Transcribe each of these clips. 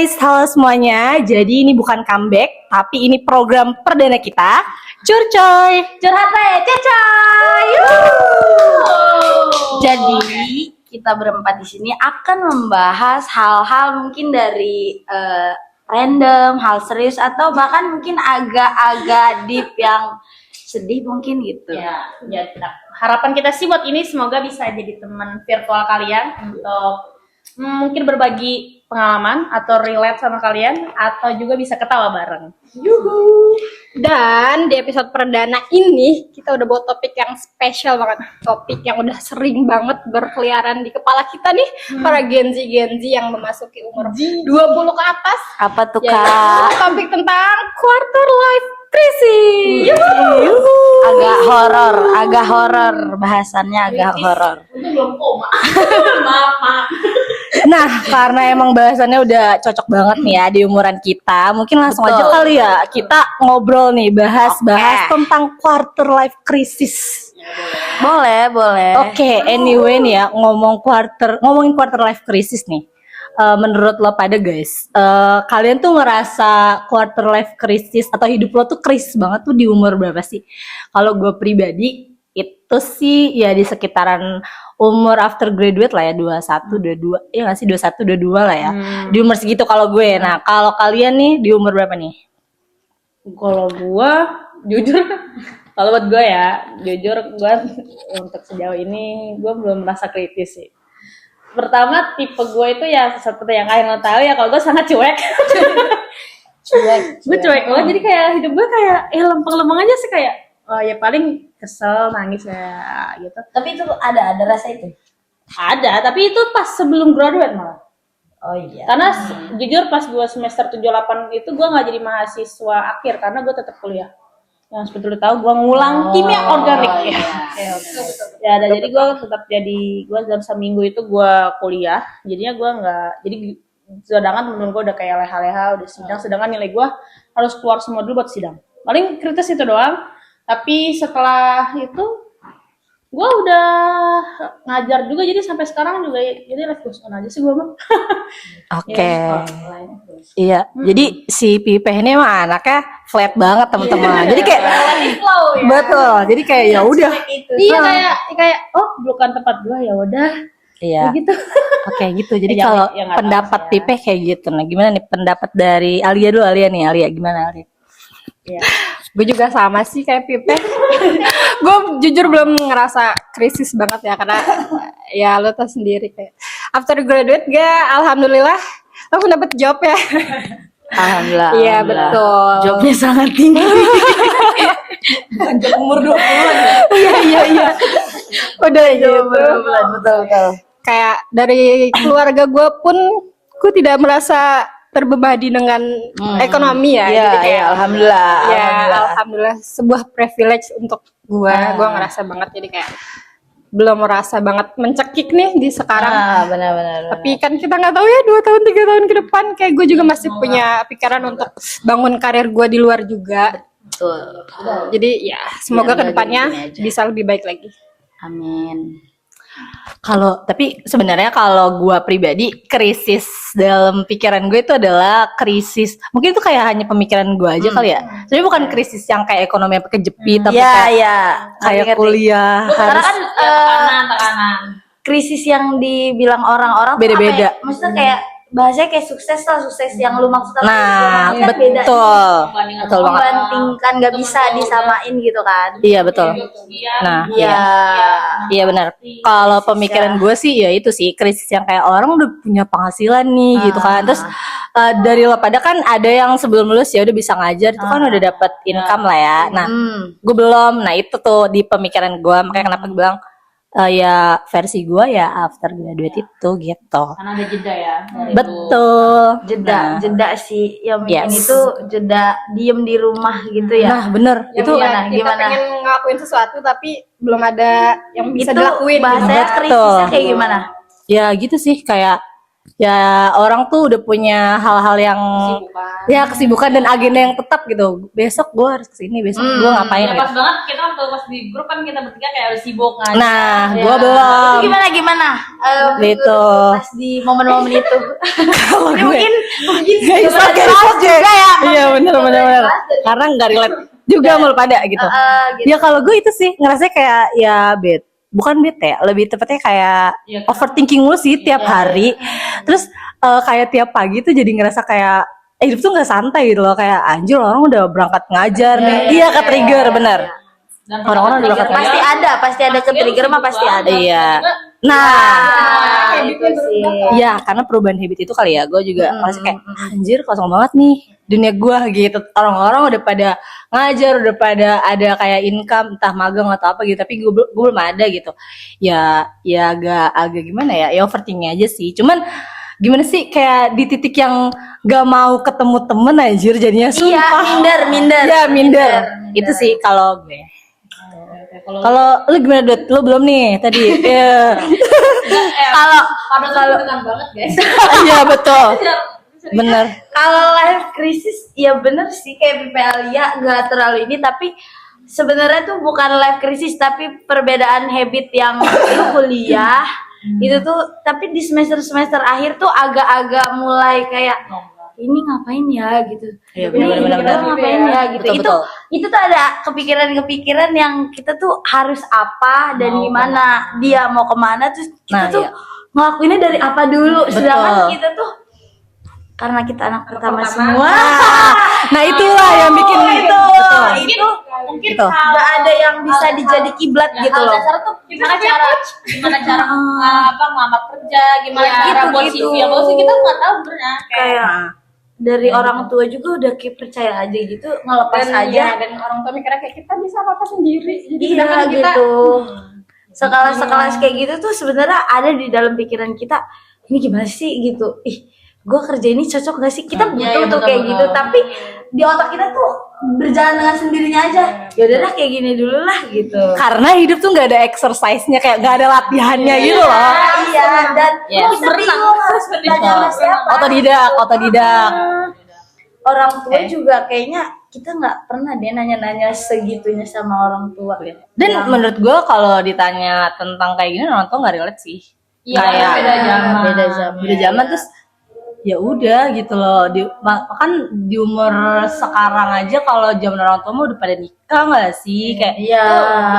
guys, halo semuanya. Jadi ini bukan comeback, tapi ini program perdana kita. Curcoy, curhat Cecoy. Jadi kita berempat di sini akan membahas hal-hal mungkin dari random, hal serius atau bahkan mungkin agak-agak deep yang sedih mungkin gitu. Ya, harapan kita sih buat ini semoga bisa jadi teman virtual kalian untuk mungkin berbagi pengalaman atau relate sama kalian atau juga bisa ketawa bareng. Yuhu. Dan di episode perdana ini kita udah bawa topik yang spesial banget, topik yang udah sering banget berkeliaran di kepala kita nih, para Gen Z yang memasuki umur 20 ke atas. Apa tuh Yaitu Kak? topik tentang quarter life crisis. Agak horor bahasannya agak horor. Itu belum koma. maaf. Nah, karena emang bahasannya udah cocok banget nih ya di umuran kita, mungkin langsung Betul. aja kali ya kita ngobrol nih, bahas tentang quarter life crisis. Boleh. Oke, anyway nih ya, ngomongin quarter life crisis nih. Menurut lo pada guys, kalian tuh ngerasa quarter life crisis atau hidup lo tuh krisis banget tuh di umur berapa sih? Kalau gue pribadi itu sih ya di sekitaran umur after graduate lah ya, 21, 22, ya nggak sih 21, 22 lah ya. Di umur segitu kalau gue. Nah, kalau kalian nih di umur berapa nih? Kalau gua jujur, kalau buat gua ya, jujur gua untuk sejauh ini gua belum merasa kritis sih. Pertama tipe gue itu ya seperti yang kalian tahu ya, kalau gue sangat cuek. Gue cuek banget, jadi kayak hidup gue kayak lempeng-lempeng aja sih, kayak oh ya paling kesel, nangis ya gitu. Tapi itu ada rasa itu. Ada, tapi itu pas sebelum graduate malah. Oh iya. Karena jujur pas gue semester 7-8 itu gue nggak jadi mahasiswa akhir karena gue tetap kuliah. Yang seperti lu tahu gue ngulang kimia organik ya. Ya, dan jadi gue tetap gue dalam seminggu itu gue kuliah. Jadinya gue nggak, jadi sedangkan temen gue udah kayak leha-leha, udah sidang, sedangkan nilai gue harus keluar semua dulu buat sidang. Paling kritis itu doang. Tapi setelah itu gue udah ngajar juga, jadi sampai sekarang juga jadi life goes on aja sih gue mah. Oke. Iya, jadi si Pipeh ini emang anaknya flat banget teman-teman. Jadi kayak betul. Jadi kayak ya udah. Iya, kayak oh bukan tempat gue, ya udah. Iya. Gitu. Oke gitu. Jadi Ya, kalau ya nggak pendapat tahu sih ya. Pipeh kayak gitu. Nah, gimana nih pendapat dari Alia dulu? Alia gimana Alia? Iya. Gue juga sama sih kayak Pipe. Gue jujur belum ngerasa krisis banget ya, karena ya lo tau sendiri kayak after graduate gue alhamdulillah langsung dapet job ya. Alhamdulillah. Iya betul. Jobnya sangat tinggi. Bukan job umur 20-an ya? Iya. Udah gitu. Betul. Kayak dari keluarga gue pun gue tidak merasa terbebani dengan ekonomi ya. Iya, Jadi kayak alhamdulillah. ya alhamdulillah sebuah privilege untuk gue ngerasa banget, jadi kayak belum merasa banget mencekik nih di sekarang. Benar. Tapi kan kita nggak tahu ya 2 tahun 3 tahun ke depan, kayak gue juga masih punya pikiran untuk bangun karir gue di luar juga. Betul. Jadi ya semoga Ya, kedepannya gini aja. bisa lebih baik lagi. Amin. Tapi sebenarnya kalau gue pribadi krisis dalam pikiran gue itu adalah krisis. Mungkin itu kayak hanya pemikiran gue aja kali ya. Jadi bukan krisis yang kayak ekonomi apa kejepit, tapi kayak Ngerti. kuliah Karena harus kan Tekanan. krisis yang dibilang orang-orang tuh Beda-beda. apa ya? Maksudnya kayak bahasanya kayak sukses yang lu maksud apa? Nah, Kan beda. betul banget. Membandingkan nggak bisa disamain gitu kan? Iya betul. Nah, iya benar. Kalau pemikiran gue sih ya itu sih krisis yang kayak orang udah punya penghasilan nih gitu kan. Terus dari lo pada kan ada yang sebelum lulus ya udah bisa ngajar, itu kan udah dapat income lah ya. Nah, gue belum. Nah itu tuh di pemikiran gue, makanya kenapa gue bilang ya versi gue ya after graduate itu gitu. Karena ada jeda ya. Betul. Jeda sih yang bikin Yes. itu jeda diem di rumah gitu ya. Nah bener itu gimana? Kita pengen ngelakuin sesuatu tapi belum ada yang bisa Itu dilakuin. bahasanya Betul. krisisnya kayak gimana? ya gitu sih kayak ya orang tuh udah punya hal-hal yang ya kesibukan dan agenda yang tetap gitu. Besok gue harus kesini, besok gue ngapain Ya gitu. pas banget kita waktu pas di grup kan kita bertiga kayak harus sibuk kan. Nah, gue Itu belum. gimana? Gitu. Pas di momen-momen itu. Kalau gue mungkin guys, bener-bener oke, kelas oke. juga ya. Iya bener. Kelas dari- Karena nggak relate juga mulu pada gitu. gitu. Ya kalau gue itu sih ngerasa kayak ya bukan bete, lebih tepatnya kayak Iya, overthinking mulu sih tiap hari. Terus kayak tiap pagi tuh jadi ngerasa kayak hidup tuh nggak santai gitu loh, kayak anjir orang udah berangkat ngajar nih. Iya, ke trigger bener. Dan Orang-orang udah berangkat ngajar. Pasti ada ke trigger mah pasti ada. Iya. Juga Nah, Itu sih. ya karena perubahan habit itu kali ya, gue juga ngerasa kayak anjir kosong banget nih dunia gue gitu. Orang-orang udah pada ngajar, udah pada ada kayak income entah magang atau apa gitu, tapi gue belum ada gitu. Ya agak gimana ya, ya overthinking aja sih. Cuman gimana sih kayak di titik yang gak mau ketemu temen anjir jadinya Iya, sumpah. minder. Ya minder. Itu sih kalau gue. Kalau lu gimana Dut? Lu belum nih tadi. Iya. kalau dengan banget guys. Iya betul. Bener. Kalau life crisis ya bener sih kayak Pipelia nggak terlalu ini, tapi sebenarnya tuh bukan life crisis tapi perbedaan habit yang lu kuliah itu tuh, tapi di semester akhir tuh agak-agak mulai kayak ini ngapain ya gitu. Iya, Ini benar-benar kita benar. ngapain ya gitu. Betul. Itu tuh ada kepikiran-kepikiran yang kita tuh harus apa dan gimana, dia mau kemana, terus kita Nah, tuh iya. ngelakuinnya dari apa dulu. Sedangkan Betul. kita tuh karena kita anak pertama semua. Nah itulah yang bikin betul. Itu Mungkin Itu. nggak ada yang bisa dijadi kiblat gitu hal loh. dasar tuh gimana cara apa ngelamar kerja, gimana Ya, cara gitu, buat gitu. CV, apa sih kita nggak tahu sebenarnya. Kayak dari orang tua juga udah kayak percaya aja gitu, ngelepas aja. dan orang tua mikirnya kayak kita bisa apa sendiri. Jadi Iya sedangkan kita gitu. Sekelas kayak gitu tuh sebenarnya ada di dalam pikiran kita. Ini gimana sih gitu? Ih, gue kerja ini cocok gak sih? Kita butuh iya, tuh betul, kayak betul. gitu. Tapi di otak kita tuh berjalan dengan sendirinya aja. Ya udahlah kayak gini dulu lah gitu. Karena hidup tuh nggak ada exercise-nya, kayak nggak ada latihannya gitu loh. Iya, dan Ya, kita bingung harus belajar sama siapa. Otodidak. Orang tua juga kayaknya kita nggak pernah deh nanya-nanya segitunya sama orang tua. Dan menurut gue kalau ditanya tentang kayak gini orang tua nggak relate sih. Iya, Kayak beda zaman. Beda zaman terus ya udah gitu loh. Kan di umur sekarang aja kalau zaman orang tua mah udah pada nikah nggak sih? Kayak Iya.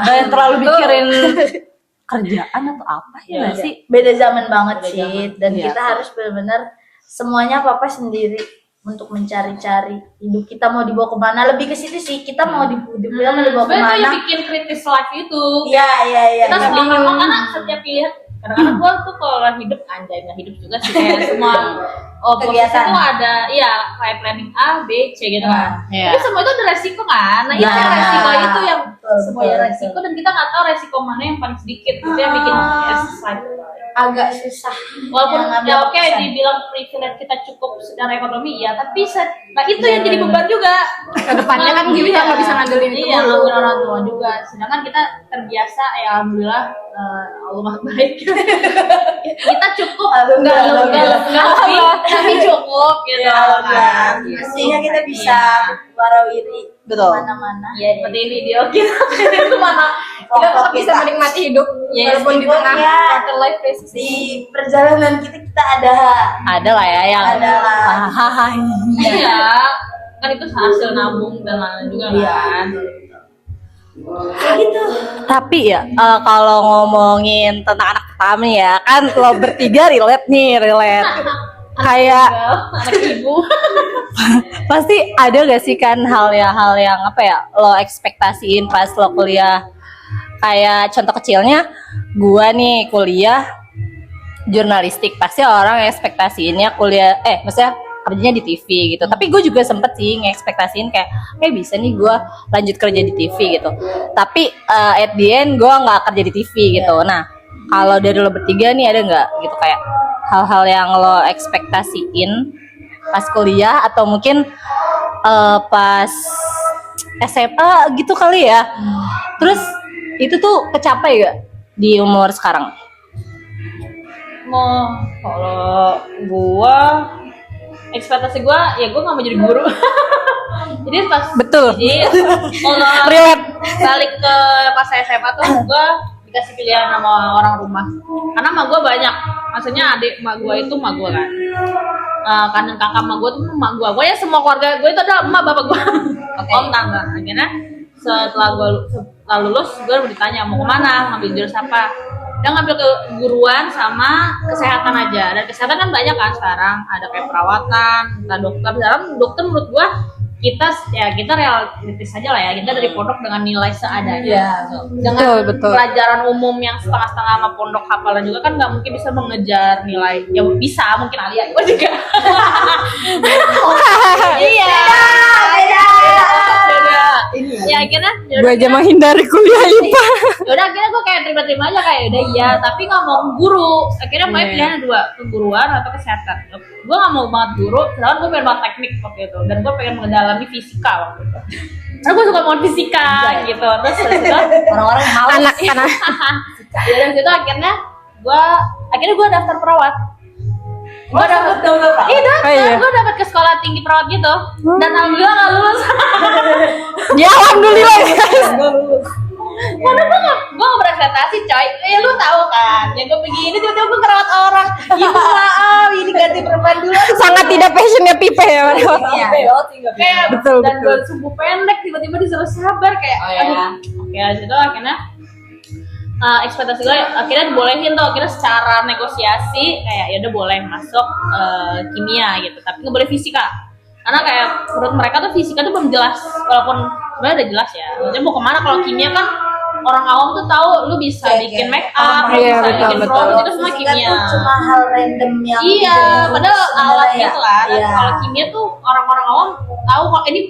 nggak yang terlalu mikirin kerjaan atau apa ya nggak sih? Beda zaman banget sih, dan Iya. kita harus benar-benar semuanya papa sendiri untuk mencari-cari hidup kita mau dibawa kemana. Lebih ke situ sih, kita mau dibawa Sebenarnya itu kemana. yang bikin kritis life itu. Iya. Kita semua orang karena setiap pilihan kadang-kadang gue tuh kalau hidup anjay nggak hidup juga sih kayak semua proses Kegiatan. itu ada kayak planning A, B, C gitu kan. Iya. Tapi semua itu ada resiko kan. Nah, itu Nah. resiko itu yang Betul, semuanya betul, resiko dan kita nggak tahu resiko mana yang paling sedikit. Itu yang bikin life. Agak susah. Walaupun yang ngambil ya oke keputusan. dibilang privilege kita cukup secara ekonomi ya, tapi nah itu yang jadi beban juga. kedepannya kan kita nggak bisa ngandelin itu Iya, mulu. ngandelin orang tua juga. Sedangkan kita terbiasa ya alhamdulillah Allah maha baik. Kita cukup Alhamdulillah, enggak lebih, tapi cukup gitu kan. Mestinya kita bisa warawiri Betul. mana-mana. Ya seperti ini dia kita itu mana Kita tetap bisa menikmati hidup Yes, walaupun di tengah ya. quarter life crisis. Di perjalanan kita ada Ada lah ya yang Ada lah. hahaha. iya kan itu hasil nabung dan lain-lain juga kan. kayak gitu. Tapi ya kalau ngomongin tentang anak pertama ya kan lo bertiga relate. Kayak Anak ibu. pasti ada gak sih kan hal yang apa ya lo ekspektasiin pas lo kuliah. Kayak contoh kecilnya gua nih kuliah jurnalistik, pasti orang ekspektasiinnya kuliah maksudnya kerjanya di TV gitu. Tapi gue juga sempet sih ngekspektasiin kayak bisa nih gue lanjut kerja di TV gitu. Tapi at the end gue nggak kerja di TV gitu. Nah kalau dari lo bertiga nih ada nggak gitu kayak hal-hal yang lo ekspektasiin pas kuliah atau mungkin pas SMA gitu kali ya. Terus itu tuh kecapai gak di umur sekarang? Kalau gua ekspektasi gua ya gua nggak mau jadi guru. Jadi pas Betul. Jadi kalau Relate. balik ke pas SMA tuh gua dikasih pilihan sama orang rumah. Karena emak gua banyak. Maksudnya adik emak gua itu emak gua kan. Kandung kakak emak gua tuh emak gua. Gua ya semua keluarga gua itu adalah emak bapak gua. Om tante. Akhirnya setelah lulus gua ditanya mau kemana, ngambil jurusan apa. Dia ngambil keguruan sama kesehatan aja. Dan kesehatan kan banyak kan sekarang, ada kayak perawatan, entah dokter. Sekarang dokter menurut gua kita realistis aja lah ya, kita dari pondok dengan nilai seadanya. Dengan Betul. pelajaran umum yang setengah-setengah sama pondok hafalan juga kan nggak mungkin bisa mengejar nilai. Ya bisa mungkin Alia gua juga. Iya. Beda. Ya akhirnya Gue aja menghindari kuliah IPA. yaudah akhirnya gue kayak terima-terima aja kayak udah iya, tapi nggak mau guru. Akhirnya mau pilihannya dua, keguruan atau kesehatan. Gue nggak mau banget guru, sedangkan gue pengen banget teknik waktu itu, dan gue pengen mendalami fisika waktu itu. Karena gue suka banget fisika gitu. Terus Orang-orang malas. Anak-anak. ya dari situ akhirnya gue daftar perawat. Gue dapet iya. gue dapet ke sekolah tinggi perawat gitu, dan alhamdulillah nggak lulus. Ya alhamdulillah. Karena gue gak berekspektasi coy. Lu tahu kan, yang gue begini tiba-tiba gue kerawat orang. Ibu maaf, ini ganti perban dulu. Sangat tidak passionnya Pipe ya. Iya. Kayak Betul, dan betul. gue sumbu pendek tiba-tiba disuruh sabar kayak. Oke, itu akhirnya ekspektasi gue akhirnya dibolehin tuh, akhirnya secara negosiasi kayak ya udah boleh masuk kimia gitu, tapi nggak boleh fisika. Karena kayak menurut mereka tuh fisika tuh belum jelas, walaupun sebenarnya udah jelas ya. Maksudnya mau kemana, kalau kimia kan orang awam tuh tahu lu bisa bikin make up, lu Iya, bisa betul, bikin betul. produk, itu semua kimia. Cuma hal random yang Iya, padahal alat gitu kan. Iya. Kalau kimia tuh orang-orang awam tahu kalau ini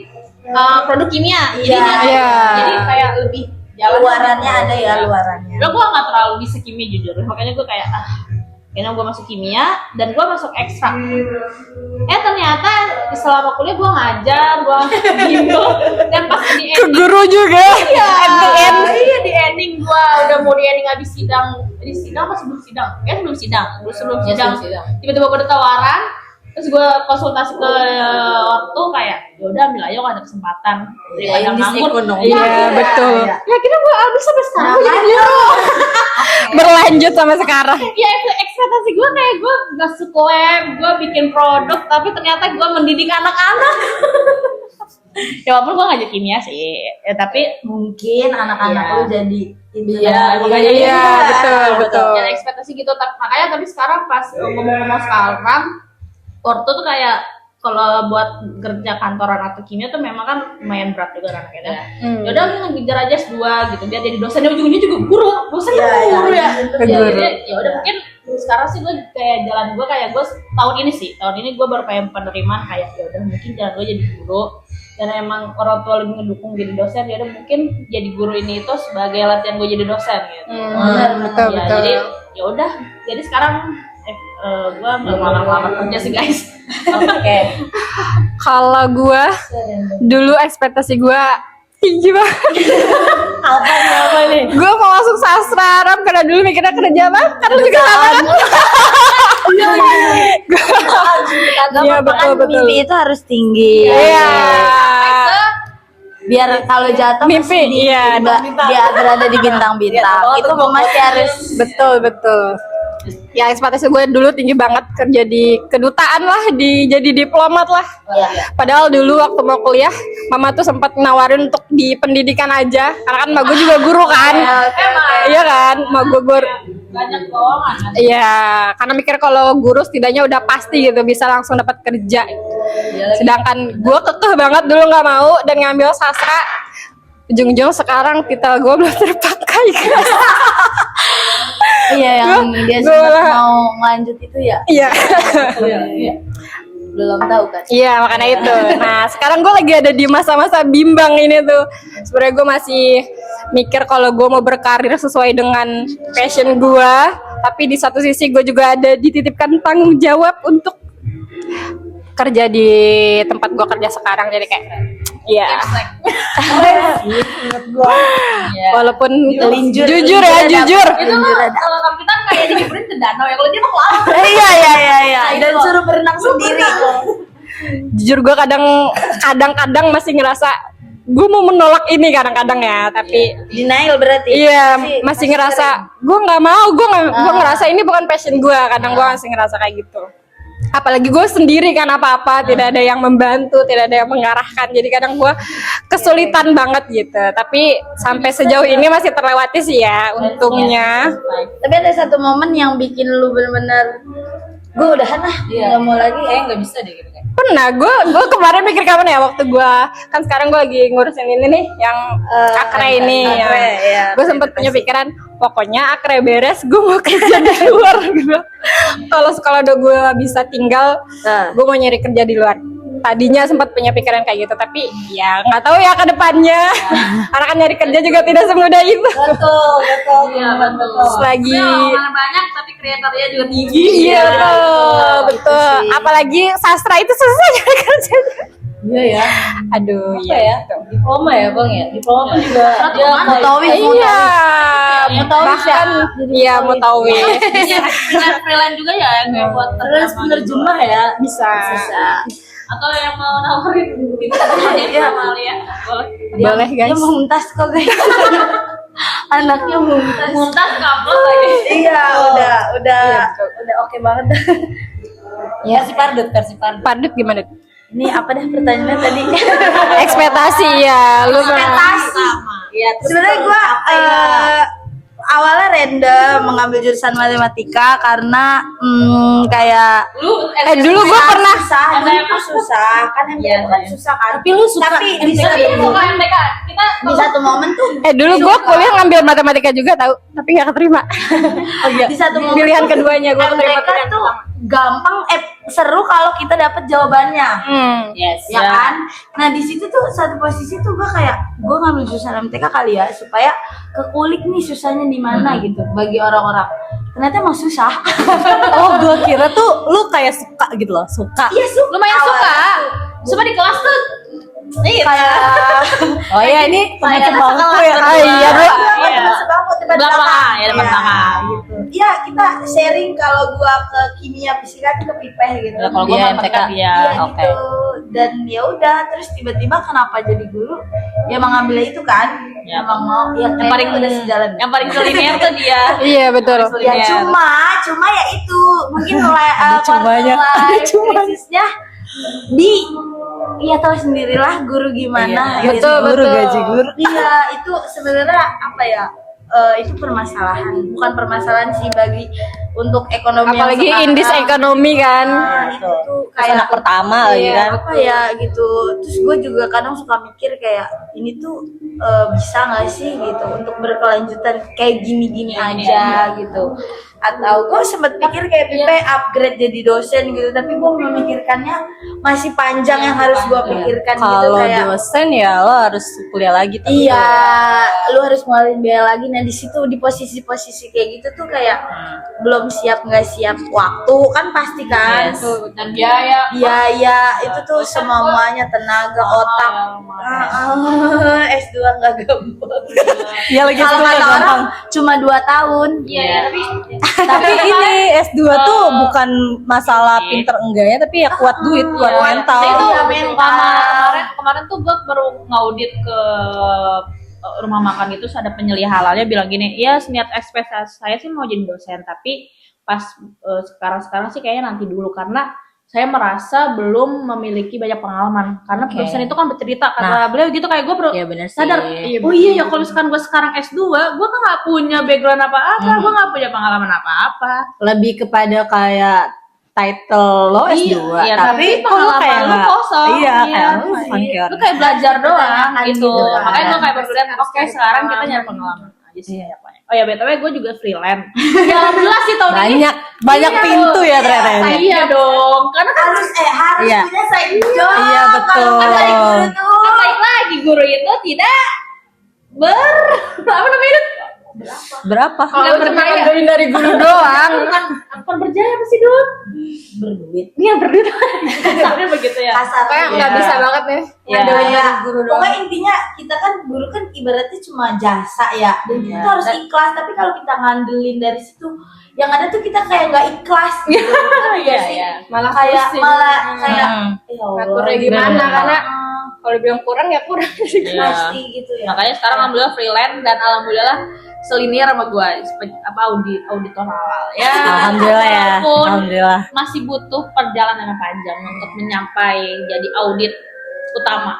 produk kimia. Iya. Iya. Jadi kayak lebih jalan. luarannya ada ya, luarannya. Lo gue nggak terlalu bisa kimia jujur, makanya gue kayak kayaknya gue masuk kimia dan gue masuk ekstrak. Ternyata selama kuliah gue ngajar, gue bimbel, dan pas di Ke guru juga. Iya di ending gue udah mau di ending habis sidang, di sidang apa sebelum sidang? Ya sebelum sidang. Tiba-tiba gue ada tawaran, terus gue konsultasi ke ortu kayak, yaudah ambil aja kalau ada kesempatan daripada nganggur. Iya, betul. Ya kira gue abis sampai sekarang gue jadi guru. Berlanjut sampai sekarang. Ya ekspektasi gue kayak gue masuk lab, gue bikin produk, tapi ternyata gue mendidik anak-anak. Ya walaupun gue ngajak kimia sih, ya, tapi Mungkin anak-anak Iya. lu jadi makanya Iya, betul. ya ekspektasi gitu. Makanya tapi sekarang pas ngomong-ngomong sekarang, ortu tuh kayak kalau buat kerja kantoran atau kimia tuh memang kan lumayan berat juga kan akhirnya. Yaudah lu ngejar aja S2 gitu, biar jadi dosen, ujung-ujungnya juga guru. Dosen Iya, kan guru ya. Guru. Jadi ya udah mungkin sekarang sih gue kayak jalan gue kayak gue tahun ini gue baru pengen penerimaan kayak ya udah mungkin jalan gue jadi guru, dan emang orang tua lebih ngedukung jadi dosen, ya udah mungkin jadi guru ini itu sebagai latihan gue jadi dosen gitu. Betul, Ya, betul. jadi ya udah, jadi sekarang gue nggak malah kerja sih guys. Oke. Kalau gue dulu ekspektasi gue tinggi banget. apa nih? Gue mau masuk sastra Arab karena dulu mikirnya kerja apa? Karena juga sama kan? Iya, betul, betul. Mimpi itu harus tinggi. Iya. Biar kalau jatuh Mimpi, masih iya. dia berada di bintang-bintang. Itu masih harus Betul. Ya ekspektasi gue dulu tinggi banget, kerja di kedutaan lah, jadi diplomat lah. Padahal dulu waktu mau kuliah, mama tuh sempat nawarin untuk di pendidikan aja, karena kan mak gue juga guru kan. Iya kan, mak gue guru. Banyak lowongan. Iya, karena mikir kalau guru setidaknya udah pasti gitu bisa langsung dapat kerja. Sedangkan gue kekeh banget dulu nggak mau dan ngambil sastra. Ujung-ujung sekarang titel gue belum terpakai. iya yang dia Gua sempat malah- mau lanjut itu ya. Iya. Belum tahu kan. Iya makanya itu. Nah sekarang gue lagi ada di masa-masa bimbang ini tuh. Sebenarnya gue masih mikir kalau gue mau berkarir sesuai dengan passion gue, tapi di satu sisi gue juga ada dititipkan tanggung jawab untuk kerja di tempat gue kerja sekarang. Jadi kayak ya walaupun jujur ya jujur. Itu kalau kita kayak di hibrid ke danau ya, kalau dia mau ke laut. Iya. Dan suruh berenang sendiri. Jujur gue kadang-kadang masih ngerasa gue mau menolak ini kadang-kadang ya, tapi Denial berarti. iya masih ngerasa gue nggak mau, gue ngerasa ini bukan passion gue. Kadang gue masih ngerasa kayak gitu. Apalagi gue sendiri kan, apa-apa tidak ada yang membantu, tidak ada yang mengarahkan. Jadi kadang gue kesulitan banget gitu. Tapi sampai sejauh ini masih terlewati sih ya, untungnya. Tapi ada satu momen yang bikin lu bener-bener gue udahan lah, nggak mau lagi. Kayak nggak bisa deh gitu kan. Pernah gue kemarin mikir kapan ya, waktu gue kan sekarang gue lagi ngurusin ini nih yang akre ini Akre, ya. gue sempet punya pikiran pokoknya akre beres gue mau kerja di luar gitu. Kalau udah gue bisa tinggal gue mau nyari kerja di luar. Tadinya sempat punya pikiran kayak gitu, tapi ya nggak tahu ya ke depannya. Karena kan nyari kerja juga tidak semudah itu. Betul. Iya, betul. Lagi Orang banyak tapi kreatornya juga tinggi. iya betul. Apalagi sastra itu susah nyari kerjanya. Iya ya. Aduh, Apa ya? Diploma ya bang ya. Diploma juga. Dia Mutawif. Iya, bahkan iya mutawif. Freelance juga ya yang buat Terus penerjemah ya. Bisa. atau yang mau nawarin gitu jadi sama Alia boleh. Boleh guys. Dia muntas kok guys. Anaknya muntas. Muntas kampus lagi. Iya, udah oke banget. Versi Pardut. Pardut gimana? Ini apa dah pertanyaannya tadi? Ekspektasi ya, lu Ekspektasi. Iya. Sebenarnya gue awalnya random mengambil jurusan matematika karena kayak dulu gue pernah susah kan MTK kan susah kan. Tapi lu suka Tapi di MTK? MTK kita di satu momen tuh dulu gue kuliah ngambil matematika juga tahu, tapi nggak keterima. Oh iya. di satu momen Pilihan tuh keduanya gue keterima MTK pilihan tuh gampang seru kalau kita dapat jawabannya. Yes. Ya kan? Nah di situ tuh satu posisi tuh gue kayak gue ngambil jurusan MTK kali ya supaya kekulik nih susahnya di mana gitu bagi orang-orang. Ternyata emang susah. Oh gue kira tuh lu kayak suka gitu loh. Suka. Iya lumayan suka. Cuma di kelas tuh Kayak Oh iya ini kayak teman bangku ya. Iya bro. sebangku depan belakang ya depan belakang. gitu. Iya kita sharing kalau gua ke kimia fisika tuh ke pipeh gitu. Ya, kalau gue Iya, matematika MTK. ya. Iya oke. gitu. Dan ya udah terus tiba-tiba kenapa jadi guru? Ya emang ngambil itu kan. Ya. Emang mau ya Yang paling udah sejalan. yang paling kuliner tuh dia. Iya betul. Ya cuma ya itu mungkin mulai cumanya. Ada cumanya. krisisnya ya tahu sendirilah guru gimana Iya, gitu. gaji guru, gaji guru. Iya itu sebenarnya apa ya itu permasalahan bukan permasalahan sih bagi untuk ekonomi yang Apalagi sekarang. indis ekonomi kan. Nah, itu tuh Terus kayak anak pertama lagi iya, kan. apa ya gitu. Terus gue juga kadang suka mikir kayak ini tuh bisa nggak sih gitu untuk berkelanjutan kayak gini-gini aja gitu. Atau gue sempet pikir kayak Pipe upgrade jadi dosen gitu, tapi gue memikirkannya masih panjang yang harus gue pikirkan gitu Kalau kayak dosen ya lo harus kuliah lagi. Tapi iya, lu harus ngeluarin biaya lagi. Nah di situ di posisi-posisi kayak gitu tuh kayak belum siap nggak siap waktu kan pasti kan. Yes. Dan biaya. Biaya itu tuh semuanya tenaga otak. S2 nggak gampang. Iya lagi Kalau sekolah kata orang gampang. cuma 2 tahun. Iya, tapi Tapi ini S2 tuh bukan masalah pinter enggaknya, tapi ya kuat duit, kuat mental. Saya tuh Iya, mental. kemarin tuh gue baru ngaudit ke rumah makan gitu, terus ada penyeliah halalnya bilang gini, ya niat ekspektasi saya sih mau jadi dosen, tapi pas sekarang sih kayaknya nanti dulu karena saya merasa belum memiliki banyak pengalaman karena Oke. dosen itu kan bercerita kata beliau gitu kayak gue Iya benar sih. sadar oh iya ya kalau misalkan gue sekarang S2 gue kan nggak punya background apa-apa gue nggak punya pengalaman apa-apa Lebih kepada kayak title lo S2, iya, tapi kok lo pengalaman kayak lu nggak- kosong Iya, kayak lu lu funky orang. kayak belajar doang Kan gitu gitu kan. makanya gue kayak berpikir oke sekarang kita nyari pengalaman aja sih oh ya btw gue juga freelance ya alhamdulillah sih tahun ini banyak pintu ya ternyata ini. iya dong karena kan Harus Iya. punya side job. Iya, betul. Kalau kan dari guru tuh kan baik lagi guru itu tidak apa namanya itu? Berapa? Kalau cuma ngandelin dari guru doang. Bukan berjaya apa sih Dut? Berduit. Iya berduit. Kasarnya begitu ya. Kasar. Kayak nggak bisa banget nih. Ya, Ngandelin dari kayak guru doang. pokoknya intinya kita kan guru kan ibaratnya cuma jasa ya, dan kita tuh harus ikhlas. Tapi kalau kita ngandelin dari situ, yang ada tuh kita kayak nggak ikhlas gitu. Iya iya. Malah Kayak pusing. malah kayak ya Ngaturnya Allah, gimana, karena Ah, kalau bilang kurang ya kurang. pasti gitu ya. Makanya sekarang alhamdulillah freelance dan alhamdulillah selinier sama gue auditor halal ya. Alhamdulillah ya. Walaupun Alhamdulillah. masih butuh perjalanan yang panjang untuk menyampai jadi audit utama.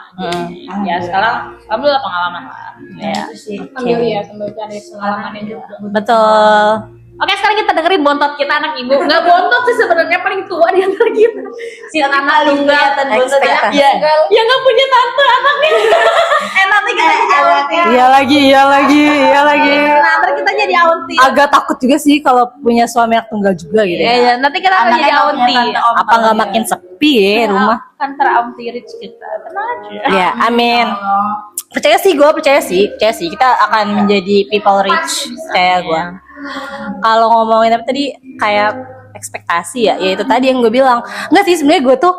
Ya sekarang alhamdulillah pengalaman lah. Ya. Itu sih. Ambil ya, sambil cari pengalamannya juga. Betul. Oke sekarang kita dengerin bontot kita anak ibu. Nggak bontot sih sebenarnya paling tua di antara kita. Si Tapi anak paling tunggal. kelihatan bontot ya. Ekspektasi. Iya. Yang nggak punya tante anaknya. Nanti kita jadi auntie. Iya lagi. Nah, ntar kita jadi auntie. Agak takut juga sih kalau punya suami anak tunggal juga gitu. Iya, nanti kita akan Anaknya jadi nggak punya auntie. tante om. Apa nggak makin sepi ya rumah? Kan ntar auntie rich kita. Tenang aja. Ya, amin. Percaya sih. Kita akan menjadi people rich, percaya gue. Kalau ngomongin apa tadi kayak ekspektasi ya itu tadi yang gue bilang. Enggak sih, sebenarnya gue tuh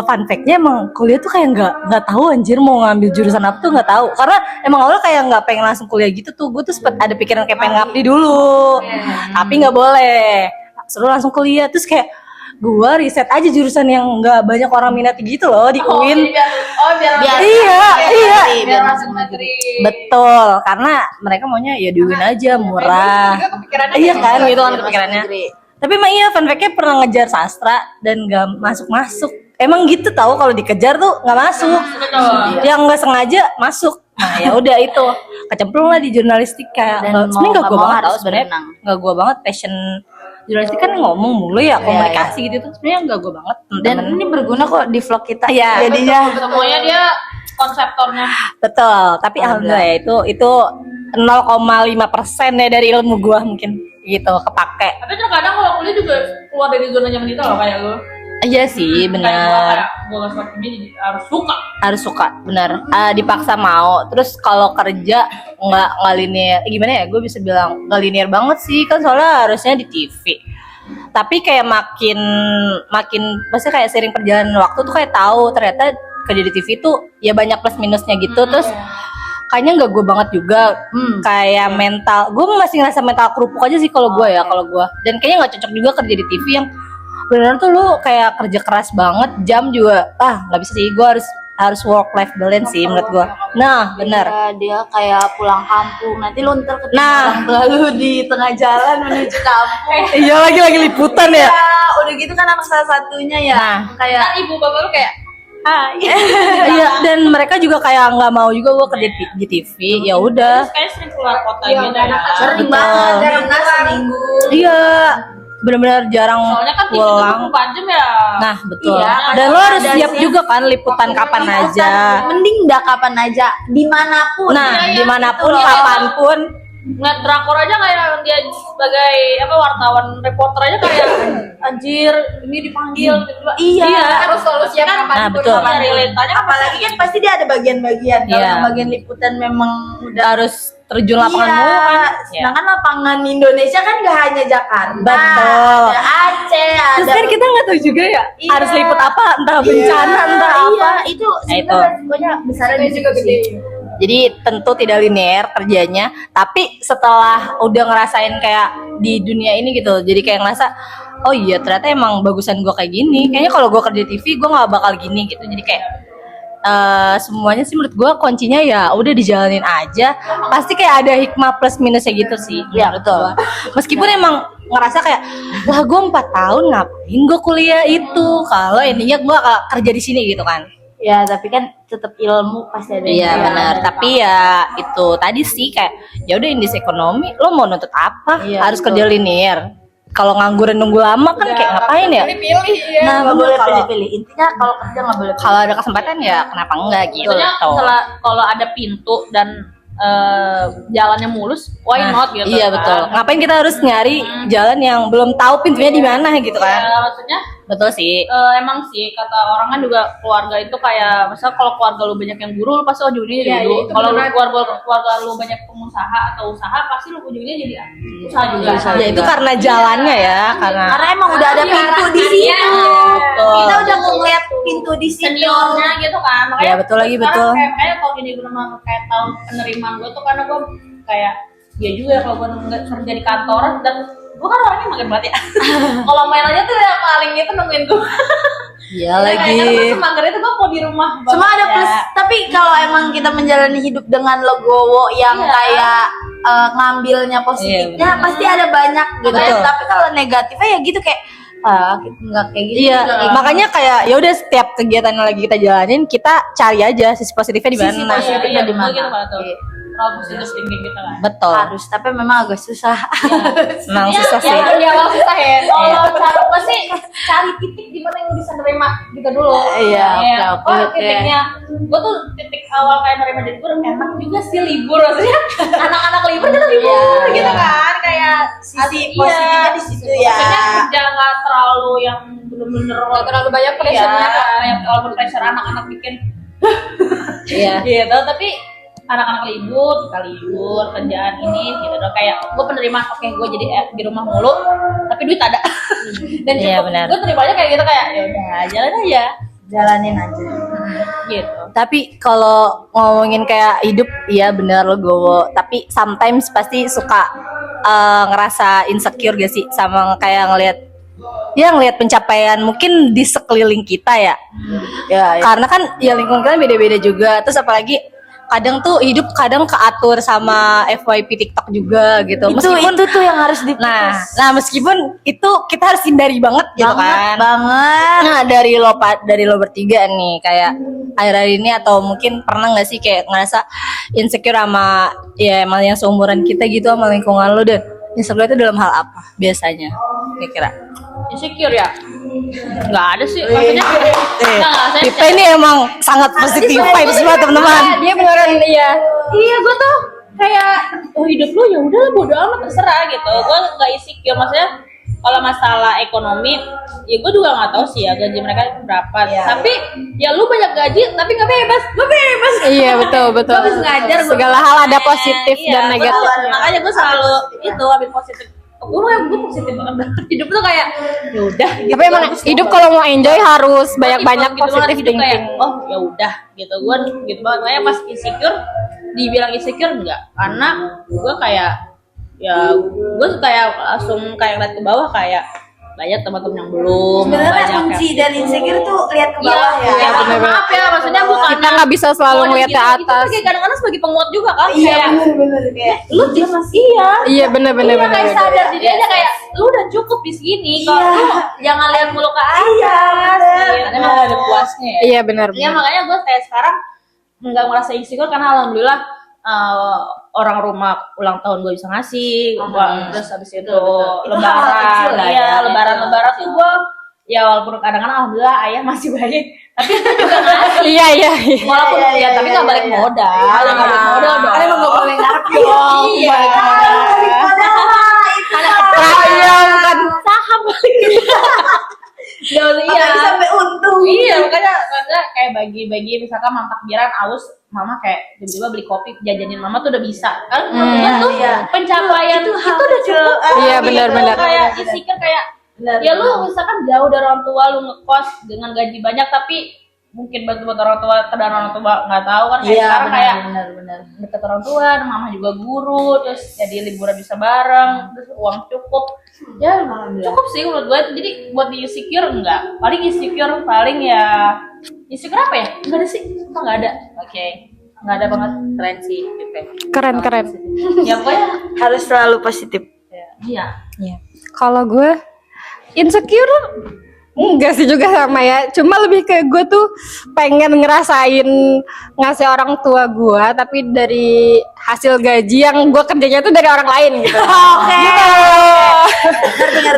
fun fact-nya emang kuliah tuh kayak nggak tahu anjir mau ngambil jurusan apa tuh nggak tahu. Karena emang awalnya kayak nggak pengen langsung kuliah gitu tuh. Gue tuh sempet ada pikiran kayak pengen ngabdi dulu. Tapi nggak boleh. Suruh langsung kuliah terus kayak gue riset aja jurusan yang nggak banyak orang minat gitu loh di UIN. Biar Iya. biar masuk negeri. Betul, karena mereka maunya ya di UIN aja murah. Iya kan, gitu kan kepikirannya. Tapi emang iya, fun fact-nya pernah ngejar sastra dan gak masuk-masuk. Emang gitu tahu kalau dikejar tuh nggak masuk. Yang nggak sengaja masuk. Nah ya udah itu kecemplung lah di jurnalistik kayak Dan sebenarnya nggak mau gue nggak mau banget tau harus sebenarnya berenang. nggak gue banget passion jurnalistik kan ngomong mulu ya komunikasi gitu tuh sebenarnya nggak gue banget. Dan ini berguna kok di vlog kita. Iya. Jadinya Semuanya dia konseptornya. Betul, tapi alhamdulillah ya itu 0,5% ya dari ilmu gua mungkin gitu kepake. Tapi terkadang kalau kuliah juga keluar dari zona nyaman itu loh kayak lu. Iya sih, Kayak benar. gue gak suka kimia jadi harus suka. Harus suka, benar. Dipaksa mau. Terus kalau kerja nggak linear. Gimana ya? Gue bisa bilang nggak linear banget sih kan soalnya harusnya di TV. Tapi kayak makin maksudnya kayak sering perjalanan waktu tuh kayak tahu ternyata kerja di TV tuh ya banyak plus minusnya gitu. Terus kayaknya nggak gue banget juga. Kayak mental, gue masih ngerasa mental kerupuk aja sih kalau gue ya, kalau gue. Dan kayaknya nggak cocok juga kerja di TV yang benar tuh lu kayak kerja keras banget, jam juga nggak bisa sih. Gue harus work life balance sih menurut gue. Nah benar. dia kayak pulang kampung. Nanti lu ntar ketemu Nah. orang tua lu di tengah jalan menuju kampung. Iya lagi liputan ya. Ya, udah gitu kan anak salah satunya ya. Nah. Kayak Ibu bapak lu kayak Iya, dan mereka juga kayak nggak mau juga gue kerja di TV. Ya udah. kayak sering keluar kota Iya, gitu nggak ya. enak. sering Betul. banget, jarang seminggu. Iya, benar-benar jarang Soalnya kan TV pulang. 24 jam ya. Nah betul. Iya, Dan lo harus ada siap sih. juga kan liputan kapan aja. Mending dah kapan aja, dimanapun. Nah Iya, dimanapun, gitu loh. kapanpun. Ngeliat drakor aja kayak dia sebagai wartawan reporter aja kayak anjir ini dipanggil tiba-tiba. Iya. Harus selalu siap Nah, kapanpun. betul. Iya, relate-nya Apalagi kan pasti dia ada bagian-bagian. Kalau Iya. yang bagian liputan memang udah Harus terjun lapangan iya. mulu kan. Ya. Sedangkan lapangan Indonesia kan gak hanya Jakarta. Betul. Ada Aceh, Terus ada kan kita nggak tahu juga ya Iya. harus liput apa, entah bencana, entah Iya, apa. itu Nah, sebenarnya itu. resikonya besar juga gede. Jadi tentu tidak linear kerjanya, tapi setelah udah ngerasain kayak di dunia ini gitu, jadi kayak ngerasa oh iya ternyata emang bagusan gue kayak gini. Kayaknya kalau gue kerja TV gue nggak bakal gini gitu. Jadi kayak semuanya sih menurut gue kuncinya ya udah dijalanin aja. Pasti kayak ada hikmah plus minusnya gitu sih. Ya betul. Meskipun emang ngerasa kayak wah gue 4 tahun ngapain gue kuliah itu kalau intinya gue kerja di sini gitu kan. Ya, tapi kan tetap ilmu pasti ada. Iya yang benar, tapi ya itu tadi sih kayak ya udah indeks ekonomi, lo mau nuntut apa? Iya, Harus betul. kerja linear. Kalau nganggur dan nunggu lama kan kayak ngapain ya? Pilih-pilih ya. Nah, nggak bener, boleh kalau pilih-pilih. Intinya kalau kerja nggak boleh. kalau ada kesempatan ya kenapa enggak gitu. Maksudnya kalau ada pintu dan jalannya mulus, why Nah, not gitu. iya kan? betul. Ngapain kita harus nyari jalan yang belum tahu pintunya di mana gitu Ya, kan? maksudnya Betul sih. Emang sih kata orang kan juga keluarga itu kayak misal kalau keluarga lu banyak yang guru lu pasti ujungnya jadi Iya, guru. itu Kalau lu beneran. keluarga lu banyak pengusaha atau usaha pasti lu ujungnya jadi usaha juga. Ya itu karena jalannya ya, karena Karena emang udah ada pintu di situ. Betul. Kita udah ngeliat pintu di situ. Seniornya gitu kan. Makanya Ya, betul lagi, sekarang betul. Kayak kalau gini bener kayak tahun penerimaan gue tuh karena gue kayak ya juga ya kalau gue nggak kerja di kantoran dan gue kan orangnya makin banget ya. Kalau main aja tuh yang paling itu nungguin gue. iya Karena lagi. gue mager itu gue mau di rumah. Cuma banget ada ya. plus, tapi kalau emang kita menjalani hidup dengan legowo yang Iya. kayak ngambilnya positifnya Iya, pasti ada banyak gitu. Betul. Tapi kalau negatifnya ya gitu kayak nggak kayak gitu. Iya, juga. makanya kayak ya udah setiap kegiatan yang lagi kita jalanin kita cari aja sisi positifnya di Sisi mana. positifnya di mana? Gitu, Pak, tuh. Iya. Kalau positif thinking gitu kan. Betul. Harus, tapi memang agak susah. Memang susah sih. Ya, di awal susah ya. Kalau cara gue sih cari titik di mana yang lu bisa nerima gitu dulu. Iya, Ya, oke, oh, oke. titiknya, gue tuh titik awal kayak nerima dari gue enak juga sih libur maksudnya. Anak-anak libur kita libur Iya, gitu iya. kan, kayak Sisi iya. positifnya di situ ya. Maksudnya kerja nggak terlalu yang bener-bener terlalu banyak Iya, pressure-nya. kayak walaupun pressure anak-anak bikin Iya. gitu, tapi anak-anak libur, kita libur, kerjaan ini gitu dong kayak gue penerima oke gue jadi di rumah mulu tapi duit ada dan cukup Iya, benar. gue terimanya kayak gitu kayak ya udah jalan aja Jalanin aja. gitu. Tapi kalau ngomongin kayak hidup, iya bener lo gowo. Tapi sometimes pasti suka ngerasa insecure gak sih sama kayak ngelihat pencapaian mungkin di sekeliling kita ya. Ya, Karena kan ya lingkungan kita beda-beda juga. Terus apalagi kadang tuh hidup kadang keatur sama FYP TikTok juga gitu. itu tuh yang harus Nah meskipun itu kita harus hindari banget gitu kan. banget. Nah dari lo bertiga nih kayak akhir-akhir ini atau mungkin pernah nggak sih kayak ngerasa insecure sama ya emang yang seumuran kita gitu sama lingkungan lo deh. Insecure itu dalam hal apa biasanya kira-kira? Insecure ya nggak ada sih maksudnya saya Kita ini emang sangat positif vibes banget teman-teman. Dia beneran iya. iya gue tuh kayak hidup lu ya udah bodo amat terserah gitu gue nggak insecure maksudnya kalau masalah ekonomi ya gue juga nggak tahu sih ya gaji mereka berapa tapi ya lu banyak gaji tapi nggak bebas gue bebas Iya betul betul. Gue bisa ngajar, gua Segala hal ada positif dan betul. negatif. Makanya gue selalu itu ambil positif. Gue positif banget. Hidup tuh kayak ya udah. Tapi emang hidup kalau mau enjoy harus banyak-banyak Gitu banget, positif hidup kayak, thinking. oh ya udah gitu. Gue gitu banget. Makanya pas insecure dibilang insecure enggak karena gue kayak ya gue kayak langsung kayak ngeliat ke bawah kayak banyak teman-teman yang belum Sebenarnya banyak kunci dari insecure tuh lihat ke bawah ya. ya, maaf ya maksudnya bukan Kita nggak bisa selalu ngeliat ke atas. itu sebagai kadang-kadang sebagai penguat juga kan Iya kayak bener kayak lu dia masih iya Iya bener-bener. iya kayak sadar diri aja kayak lu udah cukup di sini kalau lu jangan lihat mulu ke atas bener. karena emang gak ada puasnya ya Iya benar. ya makanya gue kayak sekarang nggak merasa insecure karena alhamdulillah orang rumah ulang tahun gue bisa ngasih terus habis itu Itu hal lebaran kecil lah iya ya. lebaran tuh gue ya walaupun kadang-kadang alhamdulillah ayah masih baik tapi itu juga ngasih Iya iya. Iya. walaupun ya tapi nggak balik modal nggak balik modal dong Karena emang gak boleh ngarep dong. iya Iya bukan. saham iya Apalagi sampai untung. iya makanya kayak bagi-bagi misalkan mama takbiran aus mama kayak tiba-tiba beli kopi jajanin mama tuh udah bisa kan maksudnya tuh iya. pencapaian itu hal udah kecil. cukup Iya, gitu. benar-benar. kayak insecure kayak ya lu misalkan jauh dari orang tua lu ngekos dengan gaji banyak tapi mungkin bantu buat orang tua kadang orang tua nggak tahu kan kayak Iya sekarang kayak benar. deket orang tua dan mama juga guru terus jadi liburan bisa bareng terus uang cukup ya cukup sih menurut gue jadi buat di insecure enggak paling insecure paling ya insecure apa ya enggak ada sih sumpah nggak ada oke nggak ada banget keren sih gitu Keren keren. ya pokoknya Harus selalu positif. iya Kalau gue insecure enggak sih juga sama ya. Cuma lebih ke gue tuh pengen ngerasain ngasih orang tua gue tapi dari hasil gaji yang gue kerjanya tuh dari orang lain gitu. Oke. Gitu.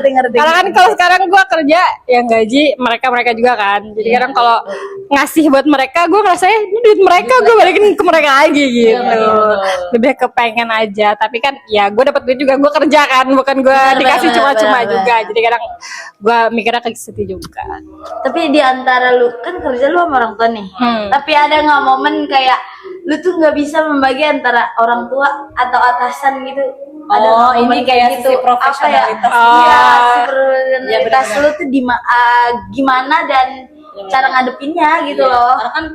Ngerti. Karena kan kalau sekarang gue kerja yang gaji mereka juga kan. Jadi kadang kalau ngasih buat mereka gue ngerasanya ini duit mereka gue balikin ke mereka lagi gitu. Lebih kepengen aja. Tapi kan ya gue dapat duit juga gue kerja kan, bukan gue dikasih cuma-cuma juga. Jadi kadang gue mikirnya ke situ juga. Tapi di antara lu kan kerja lu sama orang tua nih. Tapi ada nggak momen kayak lu tuh nggak bisa membagi antara orang tua atau atasan gitu? Ada nggak Oh, momen ini kayak sisi profesionalitas. Iya, sisi profesionalitas lu tuh gimana dan cara ngadepinnya gitu loh. Karena kan